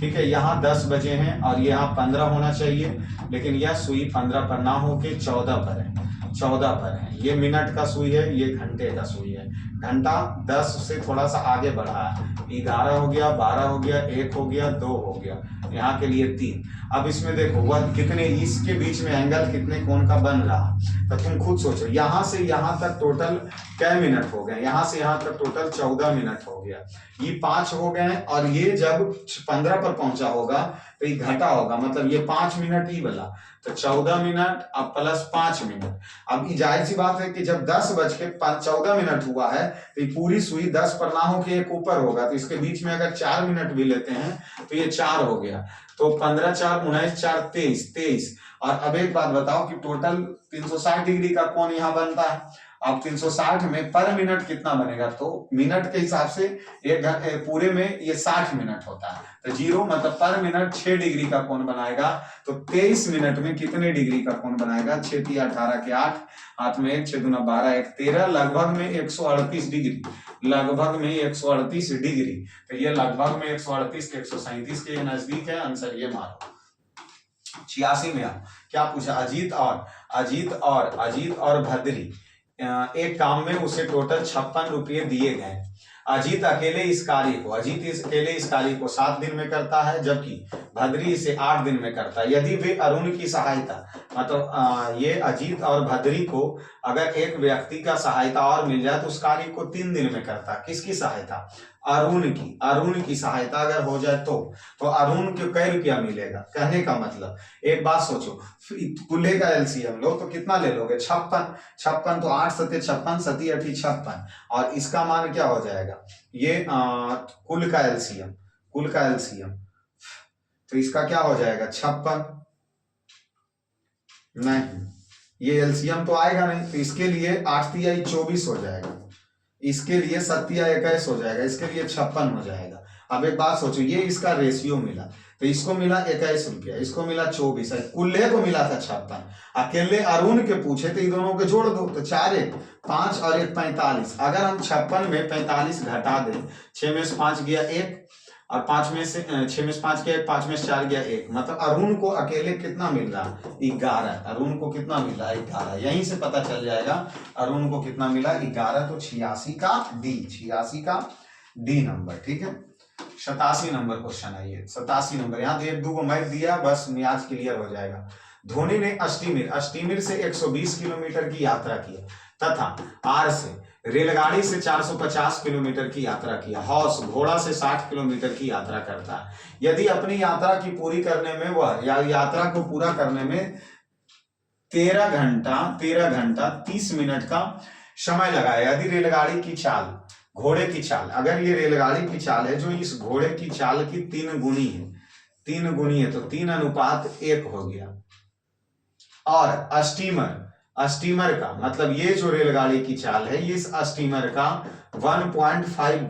ठीक है, यहाँ 10 बजे हैं और यहाँ 15 होना चाहिए, लेकिन यह सुई 15 पर ना होके 14 पर है, 14 पर है। ये मिनट का सुई है, ये घंटे का सुई है। घंटा 10 से थोड़ा सा आगे बढ़ा है, 11 हो गया, 12 हो गया, 1 हो गया, 2 हो गया, यहाँ के लिए 3। अब इसमें देखो वह कितने, इसके बीच में एंगल कितने कोण का बन रहा, तो तुम खुद सोचो, यहाँ से यहाँ तक टोटल कै मिनट हो गए, यहाँ से यहाँ तक टोटल 14 मिनट हो गया, ये 5 हो गए हैं, और ये जब 15 पर पहुंचा होगा तो ये घटा होगा, मतलब ये 5 मिनट ही वाला, तो 14 मिनट अब प्लस 5 मिनट। अब जाहिर सी बात है कि जब 10:14 मिनट हुआ है तो ये पूरी सुई 10 पर ना हो के एक ऊपर होगा, तो इसके बीच में अगर 4 मिनट भी लेते हैं तो ये 4 हो गया, तो 15 4 19 4 23। और अब एक बात बताओ कि टोटल 360 डिग्री का कोण यहाँ बनता है, अब 360 में पर मिनट कितना बनेगा, तो मिनट के हिसाब से एक पूरे में ये 60 मिनट होता है, तो 0 मतलब पर मिनट 6 डिग्री का कोण बनाएगा, तो 23 मिनट में कितने डिग्री का कोण बनाएगा, 6 × 18 के 8, हाथ में 1, 6 × 12 1 13, लगभग में 138 डिग्री, लगभग में 138 डिग्री, तो ये लगभग में 138 के 137 के नजदीक है, आंसर ये मारो। 86 में आओ, क्या पूछा, अजीत और भद्री एक काम में उसे टोटल 56 रुपये दिए गए। अजीत अकेले इस कार्य को 7 दिन में करता है, जबकि भद्री इसे 8 दिन में करता है। यदि वे अरुण की सहायता, मतलब ये अजीत और भद्री को अगर एक व्यक्ति का सहायता और मिल जाए तो उस कार्य को 3 दिन में करता है। किसकी सहायता, अरुण की सहायता अगर हो जाए तो अरुण को कै रुपया मिलेगा, कहने का मतलब एक बात सोचो, कुल्हे का एलसीएम लो तो कितना ले लोगे, 56, तो 8 सत्य 56, 7 8 56, और इसका मान क्या हो जाएगा, ये कुल का एलसीएम, तो इसका क्या हो जाएगा 56, नहीं ये एलसीएम तो आएगा नहीं, तो इसके लिए 8 तिहाई 24 हो जाएगा, इसके लिए 7 तिहाई 21 हो जाएगा, इसके लिए 56 हो जाएगा। अब एक बात सोचो, ये इसका रेशियो मिला, तो इसको मिला 21 रुपया, इसको मिला 24, कुल्ले को मिला था 56, अकेले अरुण के पूछे तो इन दोनों के जोड़ दो, तो 4 1 5 और 1 45। अगर हम 56 में 45 घटा दें, 6 में से 5 गया 1, और 5 में से 6 में से 5 गया 1, 5 में से 4 गया 1, मतलब अरुण को अकेले कितना मिल रहा, 11, अरुण को कितना मिल रहा 11, यहीं से पता चल जाएगा अरुण को कितना मिला 11, तो 86 का डी नंबर। ठीक है, 87 नंबर क्वेश्चन है ये, 87 नंबर, यहाँ तो 1 2 मैथ दिया, बस मियाज क्लियर हो जाएगा। धोनी ने अष्टीमिर से 120 किलोमीटर की यात्रा किया तथा आर से रेलगाड़ी से 450 किलोमीटर की यात्रा किया। हॉर्स घोड़ा से 60 किलोमीटर की यात्रा करता है। यदि अपनी यात्रा की पूरी करने में वह यात्रा को पूरा करने में 13 घंटा 30 मिनट का समय लगाया, यदि रेलगाड़ी की चाल, घोड़े की चाल, अगर ये रेलगाड़ी की चाल है जो इस घोड़े की चाल की 3 गुनी है, तो 3:1 हो गया। और स्टीमर का मतलब ये जो रेलगाड़ी की चाल है, ये इस स्टीमर का 1.5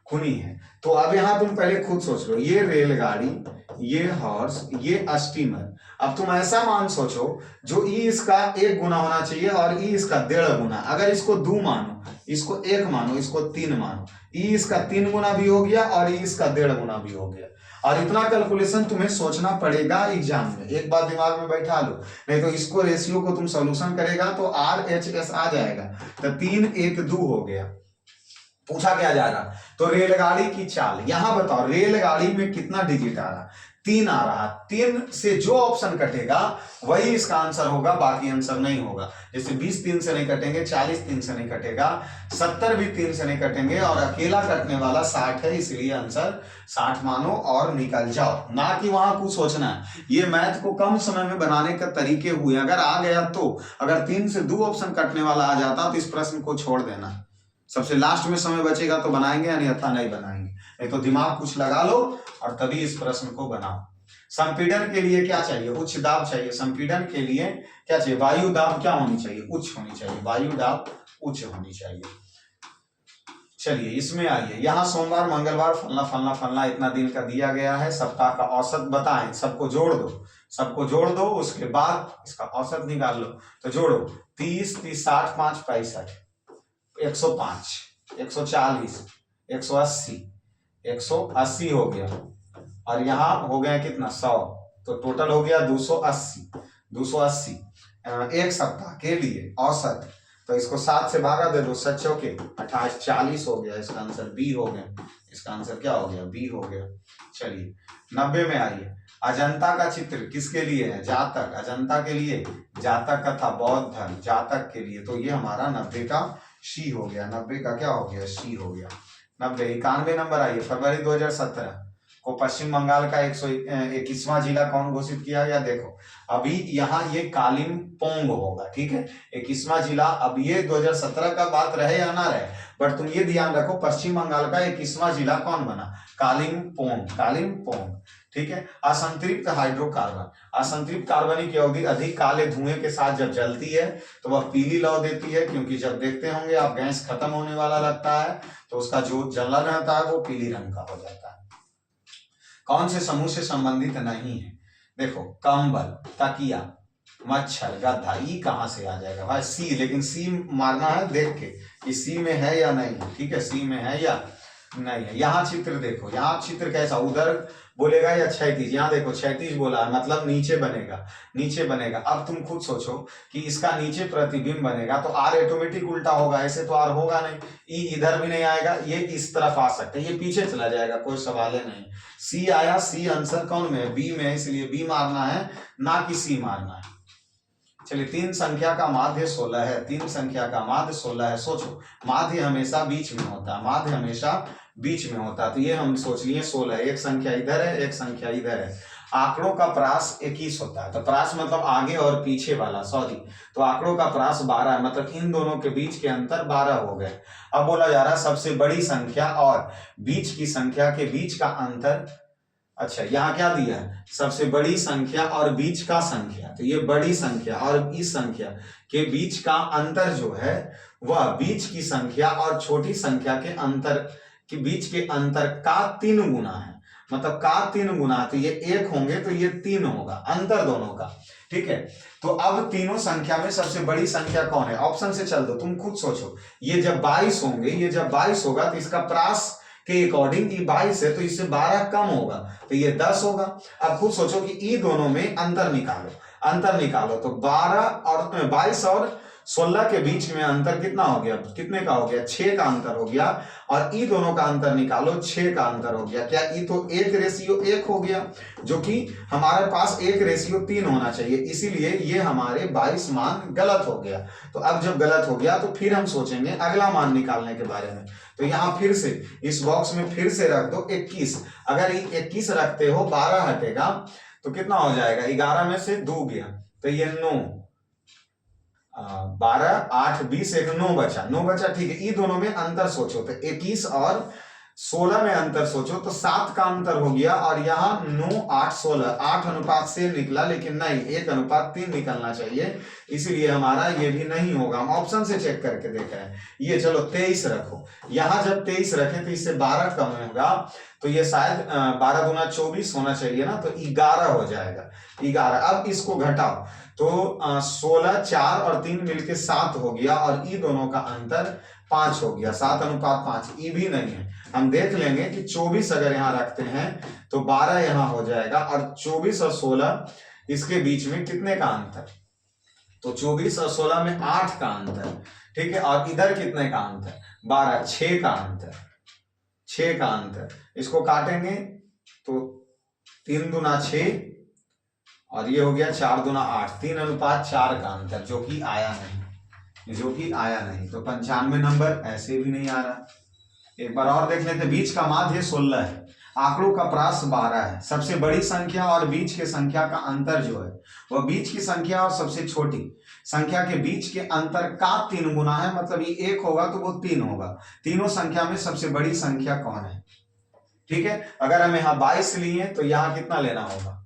गुनी है। तो अब यहां तुम पहले खुद सोच लो, ये रेलगाड़ी, ये हॉर्स, ये स्टीमर। अब तुम ऐसा मान सोचो जो ई इसका 1 गुना होना चाहिए और ई इसका 1.5 गुना। अगर इसको 2 मानो, इसको 1 मानो, इसको 3 मानो, ई इसका 3 गुना भी हो गया और ई इसका 1.5 गुना भी हो गया। और इतना कैलकुलेशन तुम्हें सोचना पड़ेगा एग्जाम में, एक बात दिमाग में बैठा लो, नहीं तो इसको रेशियो को तुम सॉल्यूशन करेगा तो RHS आ जाएगा, तो 3 1 2 हो गया। पूछा क्या जा रहा, तो रेलगाड़ी की चाल, यहां बताओ रेलगाड़ी में कितना डिजिट आ रहा, 3 आ रहा, 3 से जो ऑप्शन कटेगा वही इसका आंसर होगा, बाकी आंसर नहीं होगा। जैसे 20 3 से नहीं कटेंगे, 40 3 से नहीं कटेगा, 70 भी 3 से नहीं कटेंगे, और अकेला कटने वाला 60 है, इसलिए आंसर 60 मानो और निकल जाओ, ना कि वहां कुछ सोचना है। ये मैथ को कम समय में बनाने के तरीके हुए, अगर आ गया तो, अगर 3 से 2 ऑप्शन कटने वाला आ जाता तो इस प्रश्न को छोड़ देना, सबसे लास्ट में समय बचेगा तो बनाएंगे, अन्यथा नहीं बनाएंगे। नहीं तो दिमाग कुछ लगा लो और तभी इस प्रश्न को बनाओ। संपीड़न के लिए क्या चाहिए? उच्च दाब चाहिए। संपीड़न के लिए क्या चाहिए? वायु दाब क्या होनी चाहिए? उच्च होनी चाहिए। वायु दाब उच्च होनी चाहिए। चलिए इसमें आइए, यहाँ सोमवार मंगलवार फलना फलना फलना इतना दिन का दिया गया है। सप्ताह का औसत बताएं, सबको जोड़ दो, सबको जोड़ दो, उसके बाद इसका औसत निकाल लो। तो जोड़ो 30 30 60 5 65 105 140 180 180 हो गया, और यहाँ हो गया कितना 100, तो टोटल हो गया 280 280 एक सप्ताह के लिए औसत। तो इसको 7 से भागा दे दो, 7 चौके 28 40 हो गया। इसका आंसर बी हो गया। इसका आंसर क्या हो गया? बी हो गया। चलिए 90 में आइए। अजंता का चित्र किसके लिए है? जातक। अजंता के लिए जातक का था, बौद्ध धर्म, जातक के लिए। तो ये हमारा 90 का सी हो गया। 90 का क्या हो गया? सी हो गया। 90 91 नंबर आइए। फरवरी 2017 को पश्चिम बंगाल का 121वां जिला कौन घोषित किया गया? देखो अभी यहाँ ये कालिम्पोंग होगा, ठीक है, 21वां जिला। अब ये 2017 का बात रहे या ना रहे, बट तुम ये ध्यान रखो पश्चिम बंगाल का 21वां जिला कौन बना? कालिम्पोंग। कालिम्पोंग, ठीक है। असंतृप्त हाइड्रोकार्बन। असंतृप्त कार्बनिक की अवधि अधिक काले धुएं के साथ जब जलती है तो वह पीली लौ देती है, क्योंकि जब देखते होंगे आप गैस खत्म होने वाला लगता है तो उसका जो जलन रहता है वो पीली रंग का हो जाता है। कौन से समूह से संबंधित नहीं है? देखो कंबल, तकिया, मच्छर, गद्दा, ई कहां से आ जाएगा भाई? सी। लेकिन सी मारना है देख के कि सी में है या नहीं, ठीक है, सी में है या नहीं है। यहाँ चित्र देखो, यहाँ चित्र कैसा, उधर बोलेगा या क्षैतिज? यहाँ देखो क्षैतिज बोला है, मतलब नीचे बनेगा, नीचे बनेगा। अब तुम खुद सोचो कि इसका नीचे प्रतिबिंब बनेगा तो आर ऑटोमेटिक उल्टा होगा, ऐसे तो आर होगा नहीं। ई इधर भी नहीं आएगा, ये इस तरफ आ सकता है, ये पीछे चला जाएगा, कोई सवाल नहीं। सी आया। सी आंसर कौन में? बी में, इसलिए बी मारना है, ना कि सी मारना है। चलिए 3 संख्या का माध्य 16 है। 3 संख्या का माध्य 16 है। सोचो माध्य हमेशा बीच में होता है, माध्य हमेशा बीच में होता है, तो ये हम सोच लिए 16 है। एक संख्या इधर है, एक संख्या इधर है। आंकड़ों का प्रास 21 होता है, तो प्रास मतलब आगे और पीछे वाला, सॉरी। तो आंकड़ों का प्रास 12 है, मतलब इन दोनों के बीच के अंतर 12 हो गए। अब बोला जा रहा है सबसे बड़ी संख्या और बीच की संख्या के बीच का अंतर। अच्छा यहाँ क्या दिया है? सबसे बड़ी संख्या और बीच का संख्या। तो ये बड़ी संख्या और इस संख्या के बीच का अंतर जो है वह बीच की संख्या और छोटी संख्या के अंतर के बीच के अंतर का 3 गुना है, मतलब का 3 गुना। तो ये 1 होंगे तो ये 3 होगा, अंतर दोनों का, ठीक है। तो अब तीनों संख्या में सबसे बड़ी संख्या कौन है? ऑप्शन से चल दो, तुम खुद सोचो। ये जब 22 होंगे, ये जब 22 होगा तो इसका प्रास के अकॉर्डिंग ये 22 है तो इससे 12 कम होगा, तो ये 10 होगा। अब खुद सोचो कि ये दोनों में अंतर निकालो, अंतर निकालो। तो 12 और 22 और 16 के बीच में अंतर कितना हो गया? कितने का हो गया? 6 का अंतर हो गया। और ई दोनों का अंतर निकालो, 6 का अंतर हो गया। क्या ई तो 1:1 हो गया, जो कि हमारे पास 1:3 होना चाहिए, इसीलिए ये हमारे 22 मान गलत हो गया। तो अब जब गलत हो गया तो फिर हम सोचेंगे अगला मान निकालने के बारे में। तो यहाँ फिर से इस बॉक्स में फिर से रख दो 21। अगर 21 रखते हो 12 हटेगा तो कितना हो जाएगा? 11 में से 2 गया तो ये 9, 12 8 20 एक 9 बचा, 9 बचा, ठीक है। ये दोनों में अंतर सोचो तो 21 और 16 में अंतर सोचो तो 7 का अंतर हो गया। और यहाँ 9 8 16 8 से निकला, लेकिन नहीं 1:3 निकलना चाहिए, इसीलिए हमारा ये भी नहीं होगा। हम ऑप्शन से चेक करके देख रहे हैं। ये चलो 23 रखो, यहाँ जब 23 रखे तो इससे 12 कम होगा, तो ये शायद 12 दूना 24 होना चाहिए ना, तो 11 हो जाएगा, 11। अब इसको घटाओ तो 16 4 और 3 मिलके 7 हो गया, और ई दोनों का अंतर 5 हो गया, 7:5। ई भी नहीं है, हम देख लेंगे कि 24 अगर यहाँ रखते हैं तो 12 यहाँ हो जाएगा, और 24 और 16 इसके बीच में कितने का अंतर? तो 24 और 16 में 8 का अंतर, ठीक है। और इधर कितने का अंतर? 12, 6 का अंतर, 6 का अंतर। इसको काटेंगे तो 3 दूना 6 और ये हो गया 4 दूना 8, 3:4 का अंतर, जो कि आया नहीं, जो कि आया नहीं। तो 95 नंबर ऐसे भी नहीं आ रहा। एक बार और देख लेते। बीच का माध्य 16 है, आंकड़ों का प्रास 12 है। सबसे बड़ी संख्या और बीच के संख्या का अंतर जो है वह बीच की संख्या और सबसे छोटी संख्या के बीच के अंतर का 3 गुना है, मतलब ये 1 होगा तो वो 3 होगा। तीनों संख्या में सबसे बड़ी संख्या कौन है? ठीक है। अगर हम यहाँ 22 लिए तो यहाँ कितना लेना होगा,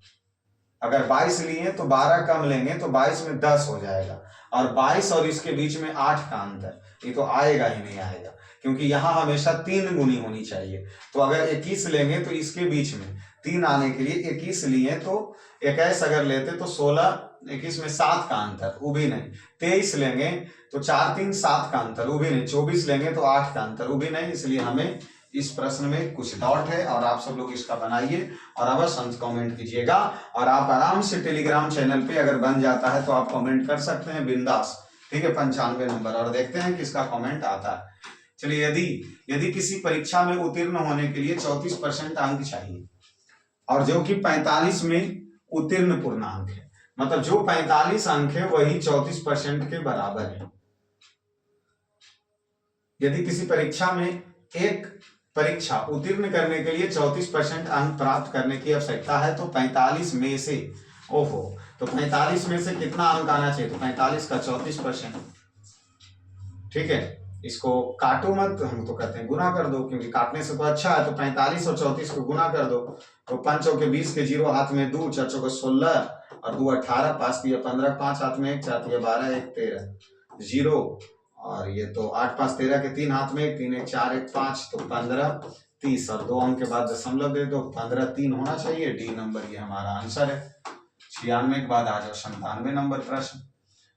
अगर 22 लिए तो 12 कम लेंगे तो 22 में 10 हो जाएगा, और 22 और इसके बीच में 8 का अंतर, ये तो आएगा ही नहीं आएगा, क्योंकि यहाँ हमेशा 3 गुनी होनी चाहिए। तो अगर 21 लेंगे तो इसके बीच में 3 आने के लिए 21 लिए तो 21 अगर लेते तो 16, 21 में 7 का अंतर, वो भी नहीं। 23 लेंगे तो 4 3 7 का अंतर, वो भी नहीं। 24 लेंगे तो 8 का अंतर, वो भी नहीं। इसलिए हमें इस प्रश्न में कुछ डाउट है और आप सब लोग इसका बनाइए और अवश्य कमेंट कीजिएगा। और आप आराम से टेलीग्राम चैनल पे अगर बन जाता है तो आप कमेंट कर सकते हैं बिंदास, ठीक है, 95 नंबर, और देखते हैं किसका कमेंट आता है। चलिए, यदि किसी परीक्षा में उत्तीर्ण होने के लिए 34% अंक चाहिए और जो कि 45 में उत्तीर्ण पूर्णांक है, मतलब जो 45 अंक है वही 34% के बराबर है। यदि किसी परीक्षा में एक परीक्षा उत्तीर्ण करने के लिए 34% अंक प्राप्त करने की आवश्यकता है तो 45 में से, ओहो, तो 45 में से कितना अंक आना चाहिए, तो 45 का 34%, ठीक है। इसको काटो मत, हम तो कहते हैं गुना कर दो, क्योंकि काटने से तो अच्छा है। तो 45 और 34 को गुना कर दो, तो 5 के 20 के 0 हाथ में 2, 4 के 16 और 2 18, 5 दिया 15, 5 हाथ में 1, 4 दिया 12, 1 13 0, और ये तो 8 5 13 के 3 हाथ में 1, 3 1 4 1 5, तो 15 30 और 2 अंक के बाद दशमलव दे दो, 15 3 होना चाहिए। डी नंबर ये हमारा आंसर है। 96 के बाद आ जाओ 97 नंबर प्रश्न।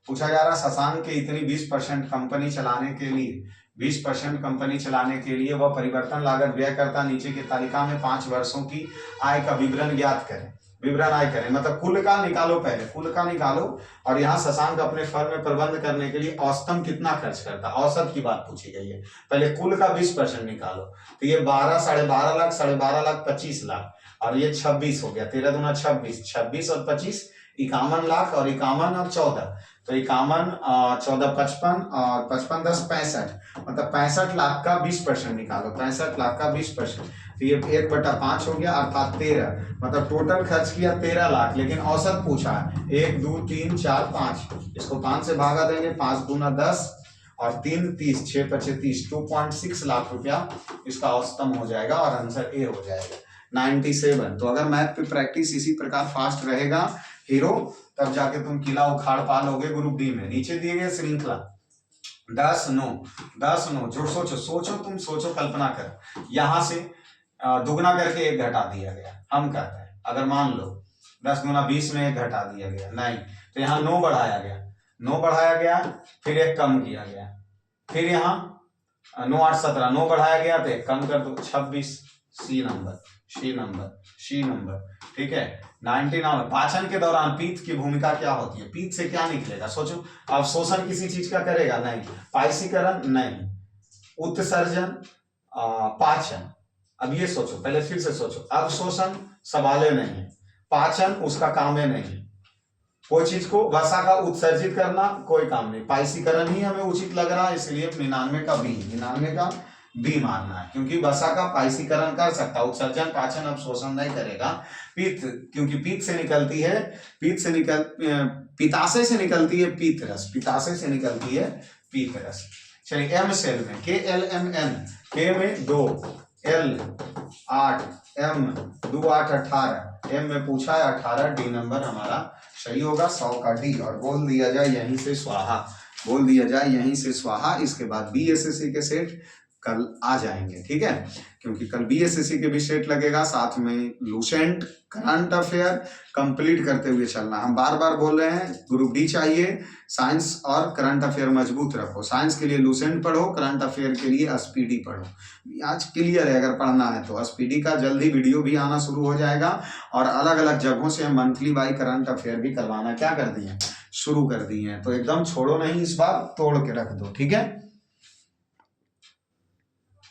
पूछा जा रहा शशांक के इतनी 20% कंपनी चलाने के लिए 20% कंपनी चलाने के लिए वह परिवर्तन लागत व्यय करता नीचे की तालिका में 5 वर्षों की आय का विवरण ज्ञात करें। विवरण आय करें मतलब कुल का निकालो, पहले कुल का निकालो, और यहाँ शशांक अपने फर्म में प्रबंध करने के लिए औसतन कितना खर्च करता, औसत की बात पूछी गई है। पहले कुल का 20% निकालो, तो ये 12 साढ़े 12 लाख, साढ़े 12 लाख 25 लाख, और ये 26 हो गया, 13 दूना 26, 26 और 25 51 लाख, और 51 और 14, तो 51 14 55 और 55 10 65, मतलब 65 लाख का 20% निकालो, 65 लाख का 20%, तो ये 1/5 हो गया, अर्थात 13, मतलब टोटल खर्च किया 13 लाख, लेकिन औसत पूछा है 1 2 3 4 5, इसको 5 से भागा देंगे, 5 दूना 10 और 3 30, 6 5 30, 2.6 लाख रुपया इसका औसतम हो जाएगा, और आंसर ए हो जाएगा 97। तो अगर मैथ पे प्रैक्टिस इसी प्रकार फास्ट रहेगा हीरो, तब जाके तुम किला उखाड़ पा लोगे ग्रुप डी में। नीचे दिए गए श्रृंखला 10 9 जो सोचो तुम सोचो, कल्पना कर, यहां से दुगना करके 1 घटा दिया गया। हम कहते हैं अगर मान लो 10 गुना 20 में 1 घटा दिया गया, नहीं, तो यहाँ 9 बढ़ाया गया, 9 बढ़ाया गया, फिर 1 कम किया गया, फिर यहाँ 9 8 17, 9 बढ़ाया गया तो 1 कम कर दो, 26। सी नंबर, ठीक है। 99। पाचन के दौरान पीत की भूमिका क्या होती है, पीत से क्या निकलेगा, सोचो। अब शोषण किसी चीज का करेगा, नहीं। पाइसीकरण, नहीं। उत्सर्जन, पाचन। अब ये सोचो, पहले फिर से सोचो। अब शोषण सवाल नहीं है, पाचन उसका काम है नहीं, कोई चीज को वसा का उत्सर्जित करना कोई काम नहीं, पाइसीकरण ही हमें उचित लग रहा है, इसलिए 99 का बी मारना है, क्योंकि वसा का पाइसीकरण कर सकता, उत्सर्जन पाचन अब शोषण नहीं करेगा। पीत, क्योंकि पीत से निकलती है, पिताशय से निकलती है पीत रस, पिताशय से निकलती है पीत रस। चलिए, एम सेल में KLMN, के में 2, L 8, M 2 8 18, M में पूछा है 18, डी नंबर हमारा सही होगा, 100 का डी। और बोल दिया जाए यहीं से स्वाहा, इसके बाद BSSC के सेट कल आ जाएंगे, ठीक है, क्योंकि कल BSSC के भी सेट लगेगा, साथ में लूसेंट, करंट अफेयर कंप्लीट करते हुए चलना। हम बार बार बोल रहे हैं ग्रुप डी चाहिए, साइंस और करंट अफेयर मजबूत रखो। साइंस के लिए लूसेंट पढ़ो, करंट अफेयर के लिए SPD पढ़ो। आज क्लियर है, अगर पढ़ना है तो SPD का जल्दी वीडियो भी आना शुरू हो जाएगा, और अलग अलग जगहों से हम मंथली बाई करंट अफेयर भी करवाना क्या कर दिए, शुरू कर दिए हैं। तो एकदम छोड़ो नहीं, इस बार तोड़ के रख दो, ठीक है।